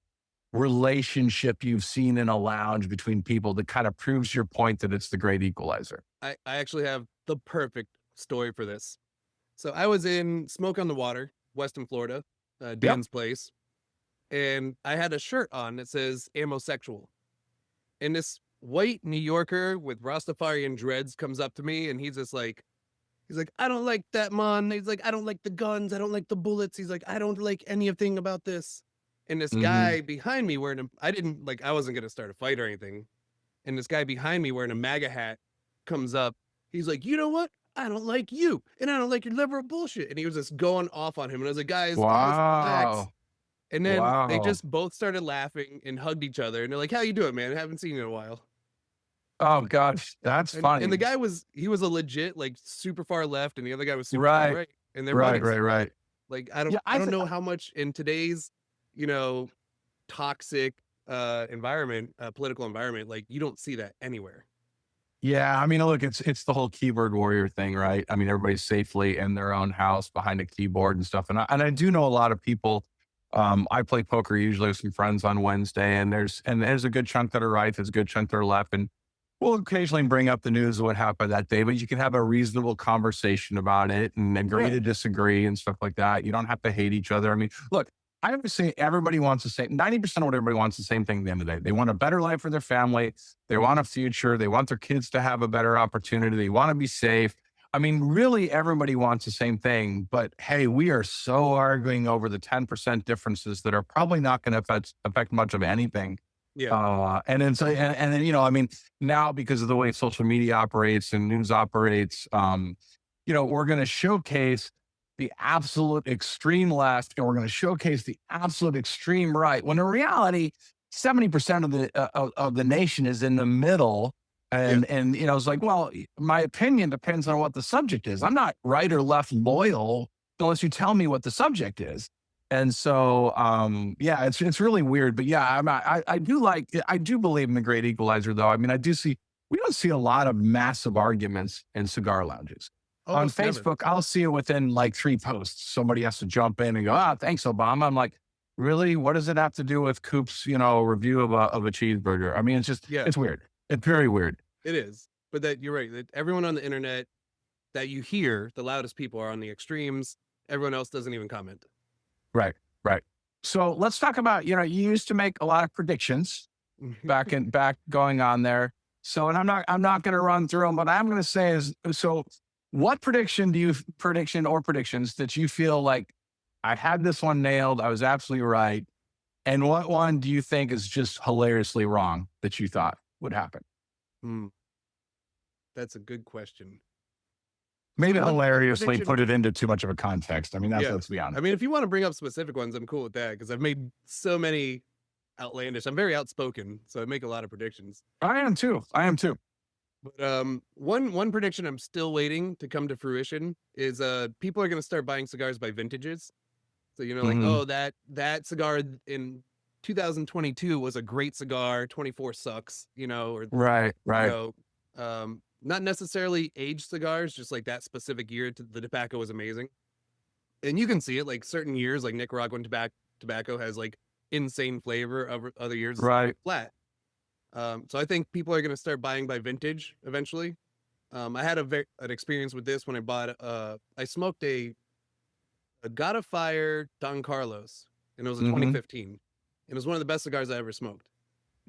relationship you've seen in a lounge between people that kind of proves your point that it's the great equalizer? I actually have the perfect story for this. So I was in Smoke on the Water, Weston, Florida, Yep. Dan's place, and I had a shirt on that says "Amosexual." And this white New Yorker with Rastafarian dreads comes up to me, and he's like, I don't like that, man. He's like, I don't like the guns, I don't like the bullets. He's like, I don't like anything about this. And this Hmm. guy behind me wearing I wasn't gonna start a fight or anything. And this guy behind me wearing a MAGA hat comes up. He's like, you know what? I don't like you, and I don't like your liberal bullshit. And he was just going off on him. And I was like, guys, relax. Wow. And then they Wow. just both started laughing and hugged each other. And they're like, how you doing, man? I haven't seen you in a while. Oh gosh, that's And the funny. guy he was a legit like super far left, and the other guy was super far Right. right, and they're Right. buddies. Right. Right. Like Yeah. I don't know how much in today's you know toxic environment, political environment, like you don't see that anywhere. Yeah, I mean, look, it's the whole keyboard warrior thing, right? I mean, everybody's safely in their own house behind a keyboard and stuff. And I do know a lot of people. I play poker usually with some friends on Wednesday, and there's a good chunk that are right, there's a good chunk that are left, and we'll occasionally bring up the news of what happened that day. But you can have a reasonable conversation about it and agree Right. to disagree and stuff like that. You don't have to hate each other. I mean, look, I would say everybody wants the same. 90% of what everybody wants the same thing at the end of the day. They want a better life for their family. They want a future. They want their kids to have a better opportunity. They want to be safe. I mean, really, everybody wants the same thing. But hey, we are so arguing over the 10% differences that are probably not going to affect much of anything. Yeah. And then so and then I mean, now because of the way social media operates and news operates, we're going to showcase the absolute extreme left and we're going to showcase the absolute extreme right. When in reality, 70% of the nation is in the middle. Yeah. And it's like, well, my opinion depends on what the subject is. I'm not right or left loyal unless you tell me what the subject is. And so, yeah, it's really weird, but yeah, I do believe in the great equalizer, though. I mean, we don't see a lot of massive arguments in cigar lounges. On Almost never. Facebook, I'll see it within like 3 posts. Somebody has to jump in and go, thanks, Obama. I'm like, really? What does it have to do with Coop's, review of a cheeseburger? I mean, Yeah, it's weird. It's very weird. it is. But that you're right. That everyone on the internet that you hear, the loudest people are on the extremes. Everyone else doesn't even comment. Right, right. So let's talk about, you used to make a lot of predictions back going on there. So, and I'm not going to run through them, but I'm going to say what predictions that you feel like I had this one nailed? I was absolutely right. And what one do you think is just hilariously wrong that you thought would happen? Hmm, that's a good question. maybe one hilariously prediction. put it into too much of a context. I mean, Yeah. let's be I honest. mean, if you want to bring up specific ones, I'm cool with that because I've made so many outlandish. I'm very outspoken, so I make a lot of predictions. I am too. But one prediction I'm still waiting to come to fruition is people are going to start buying cigars by vintages. So like, Mhm. oh, that cigar in 2022 was a great cigar. 24 sucks. Or Right. you know, not necessarily aged cigars, just like that specific year. The tobacco was amazing, and you can see it like certain years, like Nicaraguan tobacco has like insane flavor. Of other years, Right. flat. So I think people are going to start buying by vintage eventually. I had an experience with this when I bought. I smoked a Got a Fire Don Carlos, and it was a Mhm. 2015. It was one of the best cigars I ever smoked.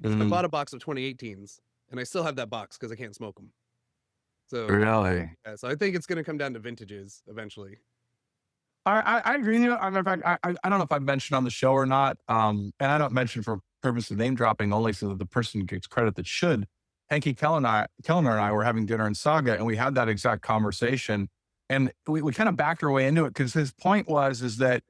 So I Mhm. bought a box of 2018s, and I still have that box because I can't smoke them. So Really. yeah, so I think it's going to come down to vintages eventually. I agree with you. In fact, I don't know if I've mentioned on the show or not. And I don't mention for purpose of name dropping only so that the person gets credit that should. Hanky Kellner and I were having dinner in Saga, and we had that exact conversation. And we kind of backed our way into it because his point is that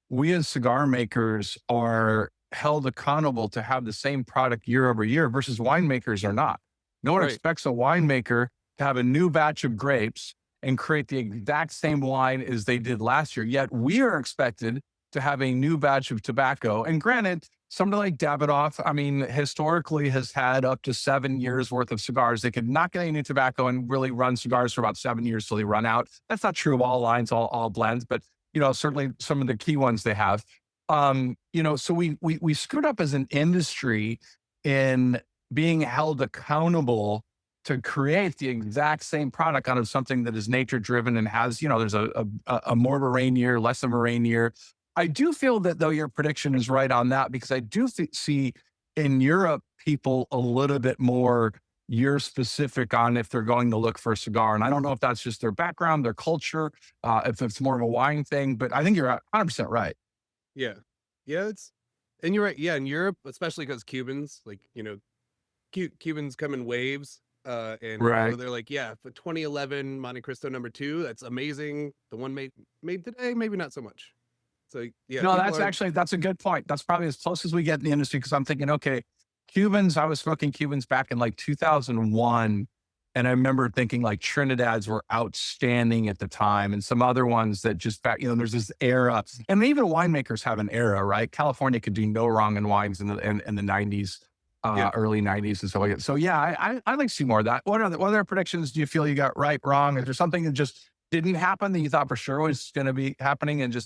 we as cigar makers are held accountable to have the same product year over year versus winemakers are not. No one Right. expects a winemaker to have a new batch of grapes and create the exact same wine as they did last year. Yet we are expected to have a new batch of tobacco. And granted, somebody like Davidoff, I mean, historically has had up to 7 years worth of cigars. They could not get any new tobacco and really run cigars for about 7 years till they run out. That's not true of all lines, all blends, but certainly some of the key ones they have. So we screwed up as an industry in being held accountable to create the exact same product out of something that is nature driven and has, there's a more of a rain year, less of a rain year. I do feel that though your prediction is right on that because I do see in Europe people a little bit more year specific on if they're going to look for a cigar. And I don't know if that's just their background, their culture, if it's more of a wine thing, but I think you're 100% right. Yeah. Yeah. And you're right. Yeah. In Europe, especially because Cubans, like, Cubans come in waves. And Right. so they're like, yeah, for 2011 Monte Cristo #2, that's amazing. The one made today, maybe not so much. So yeah, No, people are that's a good point. That's probably as close as we get in the industry because I'm thinking, okay, Cubans, I was smoking Cubans back in like 2001. And I remember thinking like Trinidad's were outstanding at the time and some other ones that just back, there's this era. And even winemakers have an era, right? California could do no wrong in wines in the 90s, yeah. early 90s and stuff like that. So yeah, I'd like to see more of that. What other predictions do you feel you got right, wrong? Is there something that just didn't happen that you thought for sure was going to be happening and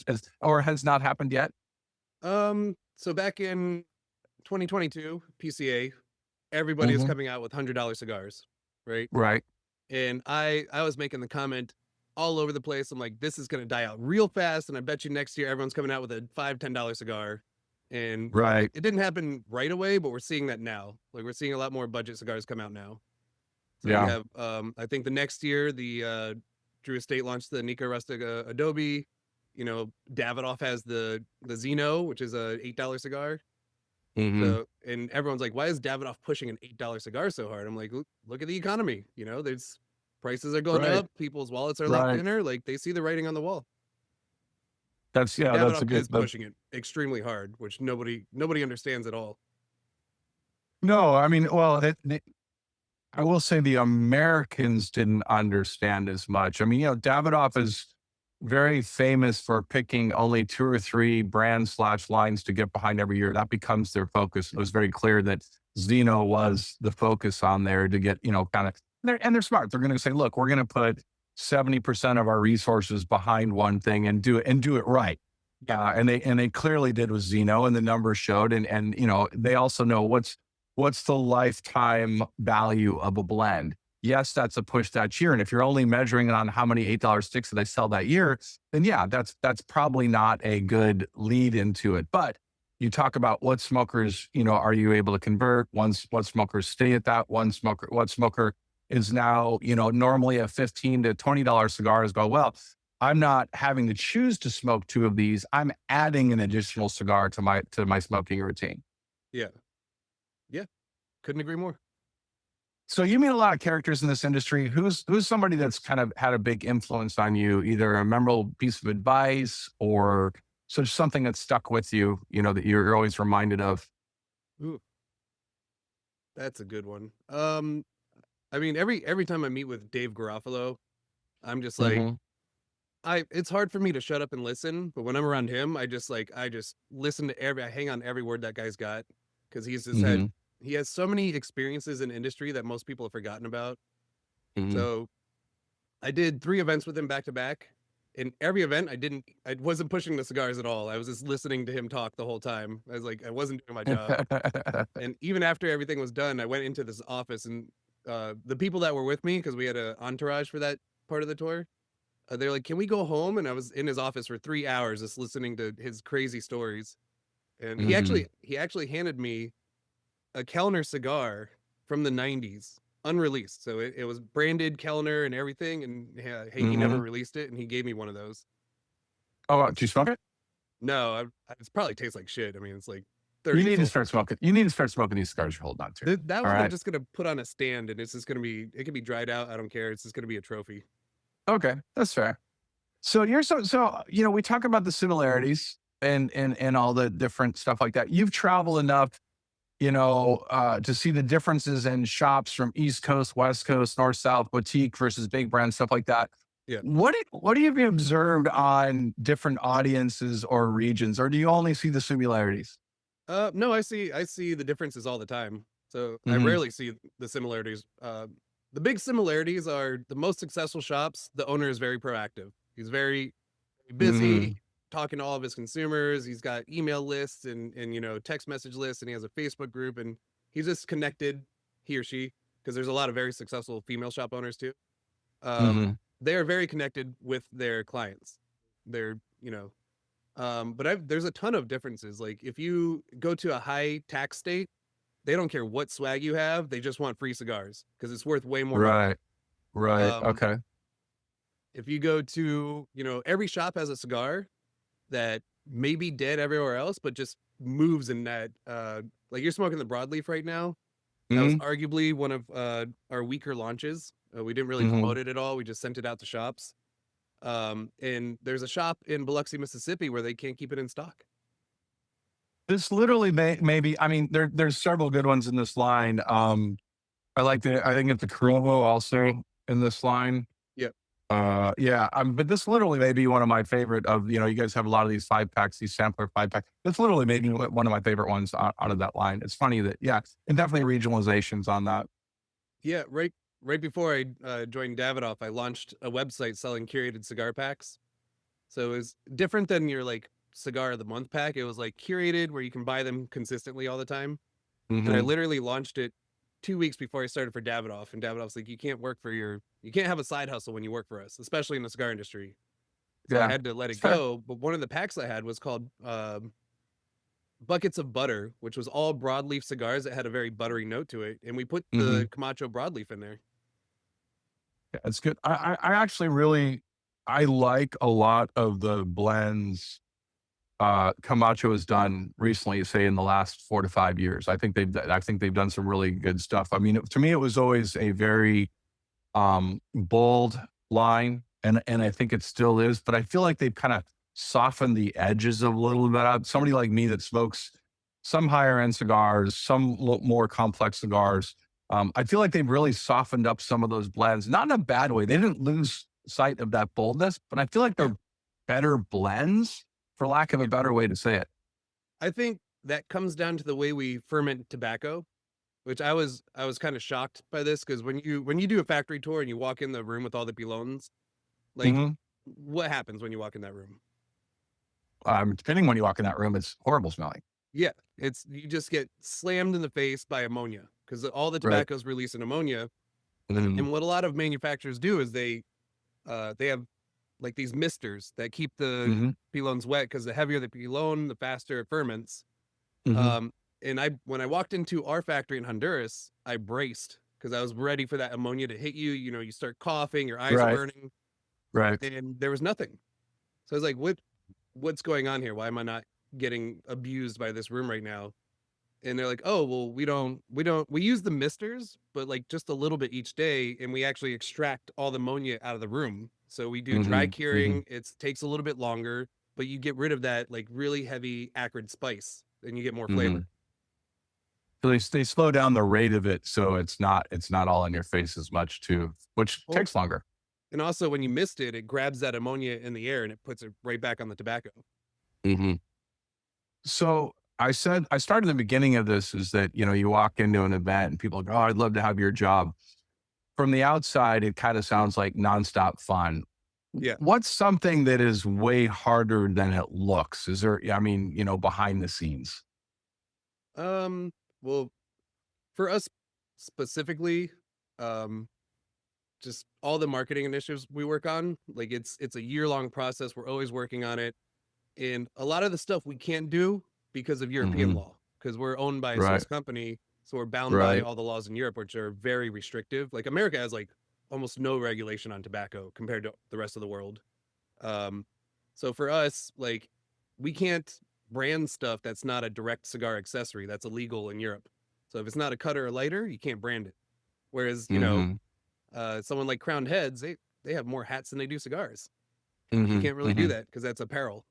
or has not happened yet? So back in 2022 PCA, everybody is Mhm. coming out with $100 cigars, right? Right. And I was making the comment all over the place. I'm like, this is going to die out real fast, and I bet you next year everyone's coming out with a $5-10 cigar. And Right. it didn't happen right away, but we're seeing that now. Like we're seeing a lot more budget cigars come out now. So you Yeah. have I think the next year the Drew Estate launched the Nika Rustica Adobe. Davidoff has the Zeno, which is a $8 cigar. Mhm. So, and everyone's like, why is Davidoff pushing an $8 cigar so hard? I'm like, look at the economy. There's prices are going Right. up. People's wallets are a lot Right. thinner. Like they see the writing on the wall. That's And that's a Davidoff good is pushing it extremely hard, which nobody understands at all. no, I mean, well, I will say the Americans didn't understand as much. I mean, Davidoff is very famous for picking only 2 or 3 brand/lines to get behind every year. That becomes their focus. It was very clear that Zeno was the focus on there to get, kind of, they're smart. They're going to say, look, we're going to put 70% of our resources behind one thing and do it right. And they clearly did with Zeno, and the numbers showed. And they also know what's the lifetime value of a blend. Yes, that's a push that year. And if you're only measuring it on how many $8 sticks that they sell that year, then yeah, that's probably not a good lead into it. But you talk about what smokers, are you able to convert? What smokers stay at that? What smoker is now, normally a $15 to $20 cigars go, well, I'm not having to choose to smoke 2 of these. I'm adding an additional cigar to my smoking routine. Yeah. Yeah. Couldn't agree more. So you meet a lot of characters in this industry. Who's somebody that's kind of had a big influence on you, either a memorable piece of advice or sort of something that stuck with you, that you're always reminded of? Ooh, that's a good one. I mean, every time I meet with Dave Garofalo, I'm just like, Hmm. it's hard for me to shut up and listen, but when I'm around him, I just listen to I hang on every word that guy's got because Hmm. he has so many experiences in industry that most people have forgotten about. Hmm. So I did 3 events with him back to back. In every event, I wasn't pushing the cigars at all. I was just listening to him talk the whole time. I was like, I wasn't doing my job. And even after everything was done, I went into this office and the people that were with me, because we had an entourage for that part of the tour, they're like, "Can we go home?" And I was in his office for 3 hours just listening to his crazy stories. And Hmm. he actually handed me a Kellner cigar from the '90s, unreleased. So it was branded Kellner and everything. And yeah, hey, he never Hmm. released it, and he gave me one of those. Oh, do you smoke it? No, it probably tastes like shit. I mean, it's like You 30 need years to old. start smoking. You need to start smoking these cigars you're holding on to. That All one I'm right. just gonna put on a stand, and it's just gonna be. It can be dried out. I don't care. It's just gonna be a trophy. Okay, that's fair. So we talk about the similarities and all the different stuff like that. You've traveled enough, to see the differences in shops from East Coast, West Coast, North South, boutique versus big brand stuff like that. Yeah. What have you observed on different audiences or regions, or do you only see the similarities? No, I see the differences all the time. So I Hmm. rarely see the similarities. The big similarities are the most successful shops. The owner is very proactive. He's very busy Hmm. talking to all of his consumers. He's got email lists and text message lists, and he has a Facebook group, and he's just connected, he or she, because there's a lot of very successful female shop owners too. Um, Hmm. they are very connected with their clients. They're but there's a ton of differences. Like if you go to a high tax state, they don't care what swag you have. They just want free cigars because it's worth way more money. Right. Right. Um, Okay. if you go to, every shop has a cigar that may be dead everywhere else, but just moves in that. Like you're smoking the broadleaf right now. That was Hmm. arguably one of our weaker launches. We didn't really Hmm. promote it at all. We just sent it out to shops. And there's a shop in Biloxi, Mississippi, where they can't keep it in stock. This literally maybe. I mean, there's several good ones in this line. I think it's the Corovo also in this line. Yep. Yeah, but this literally may be one of my favorite of, you guys have a lot of these 5 packs, these sampler 5 pack. This literally made me one of my favorite ones out of that line. It's funny that, yeah, and definitely regionalizations on that. Yeah, right before I joined Davidoff, I launched a website selling curated cigar packs. So it was different than your like cigar of the month pack. It was like curated where you can buy them consistently all the time. And I Hmm. literally launched it 2 weeks before I started for Davidoff. And Davidoff's like, you can't have a side hustle when you work for us, especially in the cigar industry. So I Yeah, had to let it's it fair. go. But one of the packs I had was called Buckets of Butter, which was all broadleaf cigars that had a very buttery note to it. And we put Hmm. the Camacho broadleaf in there. Yeah, it's good. I actually really, I like a lot of the blends Camacho has done recently, say in the last 4 to 5 years. I think they've done some really good stuff. I mean, to me, it was always a very bold line, and I think it still is. But I feel like they've kind of softened the edges a little bit. Somebody like me that smokes some higher end cigars, some more complex cigars. I feel like they've really softened up some of those blends, not in a bad way. They didn't lose sight of that boldness, but I feel like Yeah. they're better blends, for lack of a Yeah. better way to say it. I think that comes down to the way we ferment tobacco, which I was kind of shocked by this because when you do a factory tour and you walk in the room with all the pilones, like Hmm. what happens when you walk in that room? Depending when you walk in that room, it's horrible smelling. Yeah, it's you just get slammed in the face by ammonia because all the Right. tobaccos release an ammonia. Hmm. And what a lot of manufacturers do is they have like these misters that keep the Hmm. pilones wet because the heavier the pilone, the faster it ferments. Hmm. Um, and when I walked into our factory in Honduras, I braced because I was ready for that ammonia to hit you. You know, you start coughing, your eyes are Right. burning, Right. and there was nothing. So I was like, what's going on here? Why am I not getting abused by this room right now? And they're like, oh, well, we use the misters, but like just a little bit each day. And we actually extract all the ammonia out of the room. So we do dry curing. It takes a little bit longer, but you get rid of that like really heavy acrid spice and you get more flavor. So they slow down the rate of it, so it's not all in your face as much too, which Well, takes longer. and also when you mist it, it grabs that ammonia in the air and it puts it right back on the tobacco. So I started the beginning of this is that, you walk into an event and people go, oh, I'd love to have your job. From the outside, it kind of sounds like nonstop fun. Yeah. What's something that is way harder than it looks? Is there, behind the scenes? Well, for us specifically, just all the marketing initiatives we work on, like it's a year-long process. We're always working on it. And a lot of the stuff we can't do because of European law, because we're owned by a Swiss company. So we're bound by all the laws in Europe, which are very restrictive. Like America has like almost no regulation on tobacco compared to the rest of the world. So for us, like we can't brand stuff that's not a direct cigar accessory. That's illegal in Europe. So if it's not a cutter or lighter, you can't brand it. Whereas, someone like Crowned Heads, they have more hats than they do cigars. You can't really do that because that's apparel.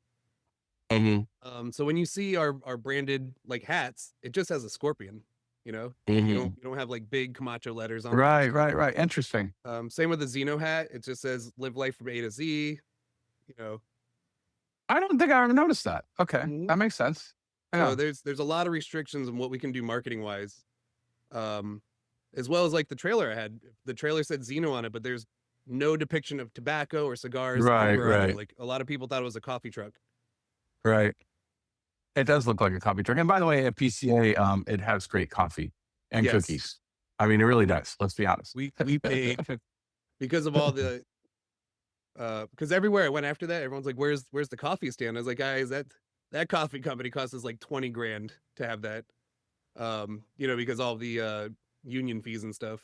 So when you see our branded like hats, it just has a scorpion, you don't have like big Camacho letters on it. Right. Interesting. Same with the Zeno hat. It just says live life from A to Z, I don't think I ever noticed that. Okay. That makes sense. Yeah. So there's a lot of restrictions on what we can do marketing wise. As well as like the trailer I had. The trailer said Zeno on it, but there's no depiction of tobacco or cigars. Right. Like a lot of people thought it was a coffee truck. Right. It does look like a coffee truck. And by the way, at PCA, it has great coffee and cookies. I mean, it really does. Let's be honest. We paid because of all the because everywhere I went after that, everyone's like, where's the coffee stand? I was like, guys, that coffee company costs us like 20 grand to have that. Because all the union fees and stuff.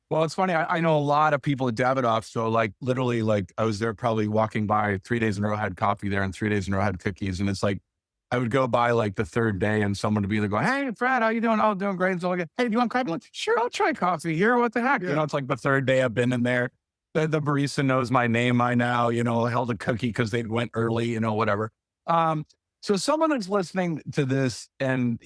Well, it's funny. I know a lot of people at Davidoff. So like literally like I was there probably walking by 3 days in a row, had coffee there, and 3 days in a row had cookies. And it's like, I would go by like the third day and someone would be either going, hey, Fred, how you doing? Oh, doing great. And so like, hey, do you want coffee? Like, sure, I'll try coffee here. What the heck? Yeah. It's like the third day I've been in there. The barista knows my name by now, held a cookie because they went early, whatever. So someone that's listening to this and,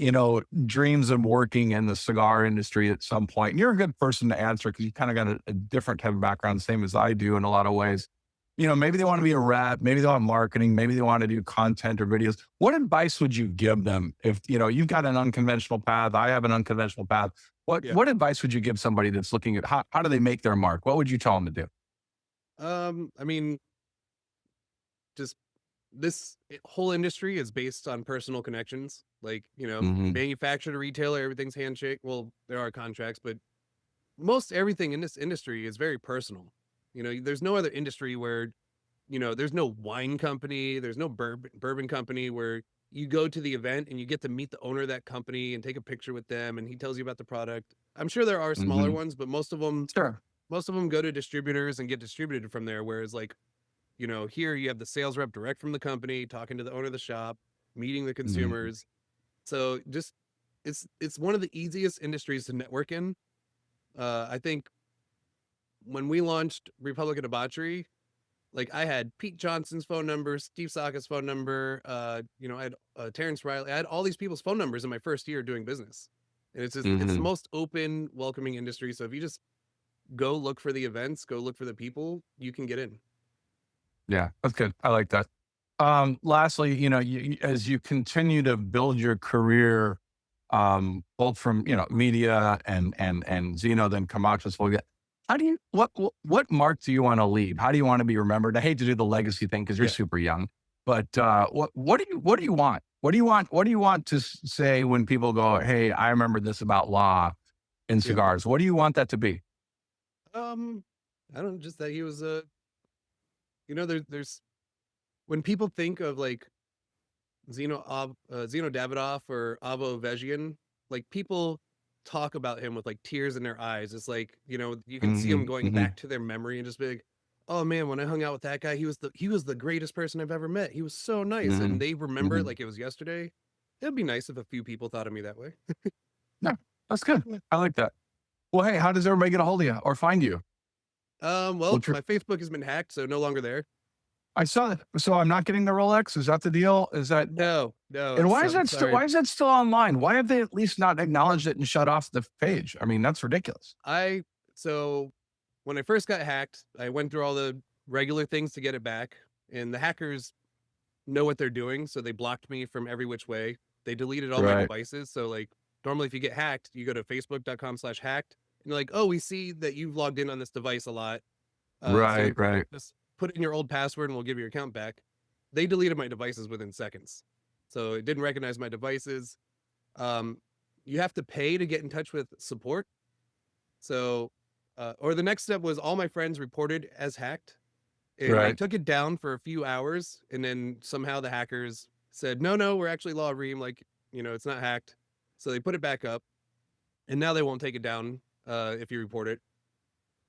dreams of working in the cigar industry at some point, and you're a good person to answer because you kind of got a different type of background, same as I do in a lot of ways. Maybe they want to be a rep, maybe they want marketing, maybe they want to do content or videos. What advice would you give them if, you've got an unconventional path, I have an unconventional path. What advice would you give somebody that's looking at how do they make their mark? What would you tell them to do? I mean, just this whole industry is based on personal connections. Like, manufacturer to retailer, everything's handshake. Well, there are contracts, but most everything in this industry is very personal. There's no other industry where, there's no wine company, there's no bourbon company where you go to the event and you get to meet the owner of that company and take a picture with them and he tells you about the product. I'm sure there are smaller ones, but most of them go to distributors and get distributed from there. Whereas like, here you have the sales rep direct from the company, talking to the owner of the shop, meeting the consumers. So just, it's one of the easiest industries to network in. I think when we launched Republic of Debauchery, like I had Pete Johnson's phone number, Steve Saka's phone number, I had Terrence Riley. I had all these people's phone numbers in my first year doing business. And it's just, it's the most open, welcoming industry. So if you just go look for the events, go look for the people, you can get in. Yeah, that's good. I like that. Lastly, you, as you continue to build your career, both from, media and Zeno, then Camacho's, how do you, what mark do you want to leave? How do you want to be remembered? I hate to do the legacy thing because you're super young, but, what do you want? What do you want to say when people go, hey, I remember this about Law in cigars? What do you want that to be? I don't know, just that he was there's when people think of like Zeno Davidoff or Avo Vegian, like people talk about him with like tears in their eyes. It's like, you can see them going back to their memory and just be like, oh man, when I hung out with that guy, he was the greatest person I've ever met. He was so nice. And they remember it like it was yesterday. It'd be nice if a few people thought of me that way. No, that's good. I like that. Well, hey, how does everybody get a hold of you or find you? Well, What's your my Facebook has been hacked, so no longer there. I saw that. So I'm not getting the Rolex. Is that the deal? Is that No, and it's why is that still sorry. why is that still online? Why have they at least not acknowledged it and shut off the page? I mean, that's ridiculous. So when I first got hacked, I went through all the regular things to get it back, and the hackers know what they're doing, so they blocked me from every which way. They deleted all my Right. devices. So like normally if you get hacked, you go to facebook.com/hacked and you're like, oh, we see that you've logged in on this device a lot. So Right. just put in your old password and we'll give you your account back. They deleted my devices within seconds. So it didn't recognize my devices. Um, you have to pay to get in touch with support. So, or the next step was all my friends reported as hacked and they Right. took it down for a few hours. And then somehow the hackers said, no, we're actually law Ream. Like, it's not hacked. So they put it back up and now they won't take it down if you report it.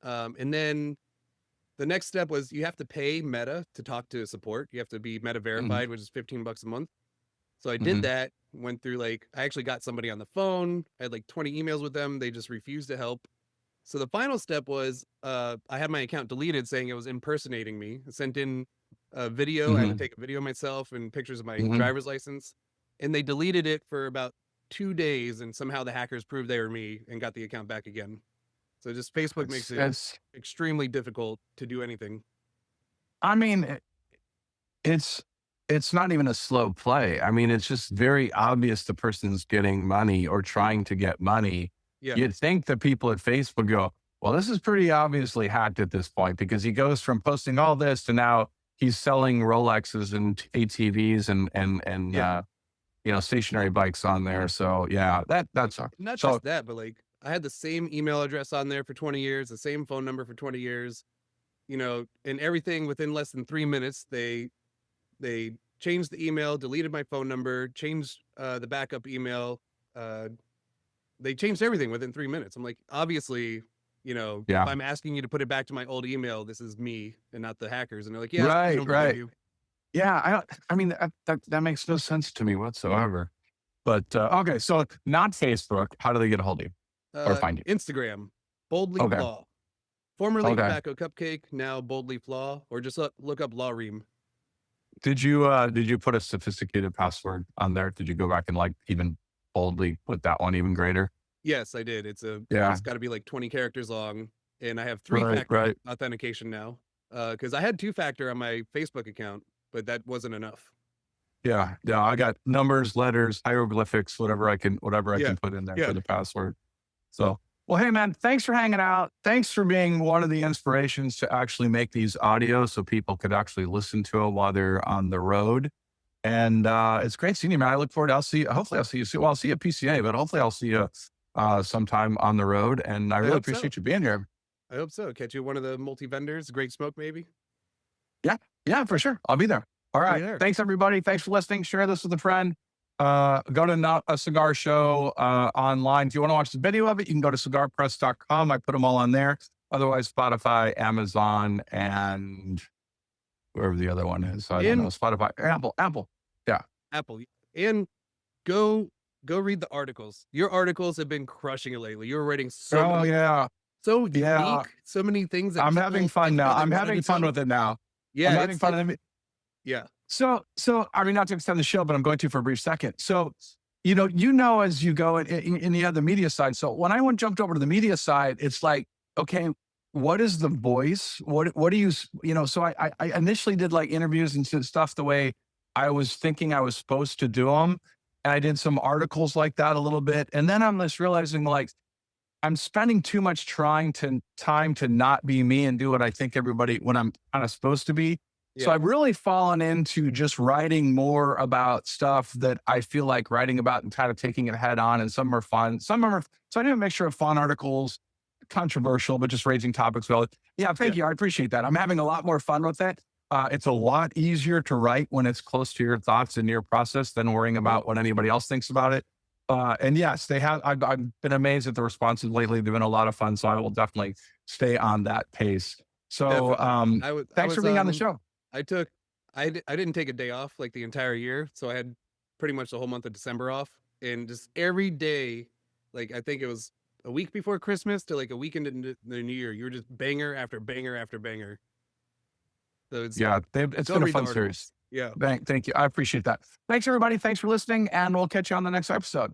And then the next step was you have to pay Meta to talk to support. You have to be Meta Mhm. verified, which is $15 a month. So I did Mhm. that, went through I actually got somebody on the phone. I had like 20 emails with them. They just refused to help. So the final step was I had my account deleted saying it was impersonating me. I sent in a video. I had to Mhm. take a video of myself and pictures of my Mhm. driver's license. And they deleted it for about 2 days. And somehow the hackers proved they were me and got the account back again. So just Facebook makes it It's extremely difficult to do anything. I mean, it's it's not even a slow play. I mean, it's just very obvious the person's getting money or trying to get money. Yeah. You'd think that people at Facebook go, well, this is pretty obviously hacked at this point because he goes from posting all this to now he's selling Rolexes and ATVs and Yeah. stationary bikes on there. So yeah, that sucks. Not So just that, but I had the same email address on there for 20 years, the same phone number for 20 years, and everything within less than 3 minutes. They changed the email, deleted my phone number, changed the backup email. Uh, they changed everything within 3 minutes. I'm like, obviously, if yeah, I'm asking you to put it back to my old email, this is me and not the hackers. And they're like, yeah, we right, don't believe right. you. Yeah, I mean that makes no sense to me whatsoever. But okay, so not Facebook. How do they get a hold of you or find you? Instagram, Boldly Okay, Law, formerly okay. Tobacco Cupcake, now Boldly Law, or just look up Law Ream. Did you put a sophisticated password on there? Did you go back and like even boldly put that one even greater? Yes, I did. Yeah, It's got to be like 20 characters long, and I have right, three-factor right. authentication now. Because I had two-factor on my Facebook account, but that wasn't enough. Yeah, yeah. I got numbers, letters, hieroglyphics, whatever I Yeah, can put in there for yeah. the password. So, well, hey man, thanks for hanging out. Thanks for being one of the inspirations to actually make these audios so people could actually listen to them while they're on the road. And it's great seeing you, man. I look forward. Hopefully, I'll see you soon. Well, I'll see you at PCA, but hopefully, I'll see you sometime on the road. And I I really hope so. appreciate you being here. I hope so. Catch you at one of the multi-vendors, Great Smoke, maybe. Yeah, yeah, for sure. I'll be there. All I'll be right. there. Thanks, everybody. Thanks for listening. Share this with a friend. Go to Not A Cigar Show online. If you want to watch the video of it, you can go to cigarpress.com. I put them all on there. Otherwise, Spotify, Amazon, and wherever the other one is. I don't know. And Spotify, Apple. Yeah. Apple. And go read the articles. Your articles have been crushing it lately. You're writing Oh, yeah. so Yeah. unique, so many things that I'm people having fun didn't now. know they I'm wanted having to fun know. with it now. Yeah, I'm having it's fun. yeah. So I mean, not to extend the show, but I'm going to for a brief second. So, as you go in the other media side. So when I jumped over to the media side, it's like, okay, what is the voice? What do you, so I initially did like interviews and stuff the way I was thinking I was supposed to do them. And I did some articles like that a little bit. And then I'm just realizing like, I'm spending too much time to not be me and do what I think when I'm kind of supposed to be. So Yeah. I've really fallen into just writing more about stuff that I feel like writing about and kind of taking it head on. And some are fun. So I do a mixture of fun articles, controversial, but just raising topics. Well, yeah, thank you. I appreciate that. I'm having a lot more fun with it. It's a lot easier to write when it's close to your thoughts and your process than worrying about what anybody else thinks about it. And yes, they have. I've been amazed at the responses lately. They've been a lot of fun. So I will definitely stay on that pace. So Definitely. I thanks for was being on the show. I didn't take a day off like the entire year, so I had pretty much the whole month of December off, and just every day, like I think it was a week before Christmas to like a weekend into the New Year, you were just banger after banger after banger. So it's it's been a fun series. Yeah. Thank you. I appreciate that. Thanks everybody. Thanks for listening, and we'll catch you on the next episode.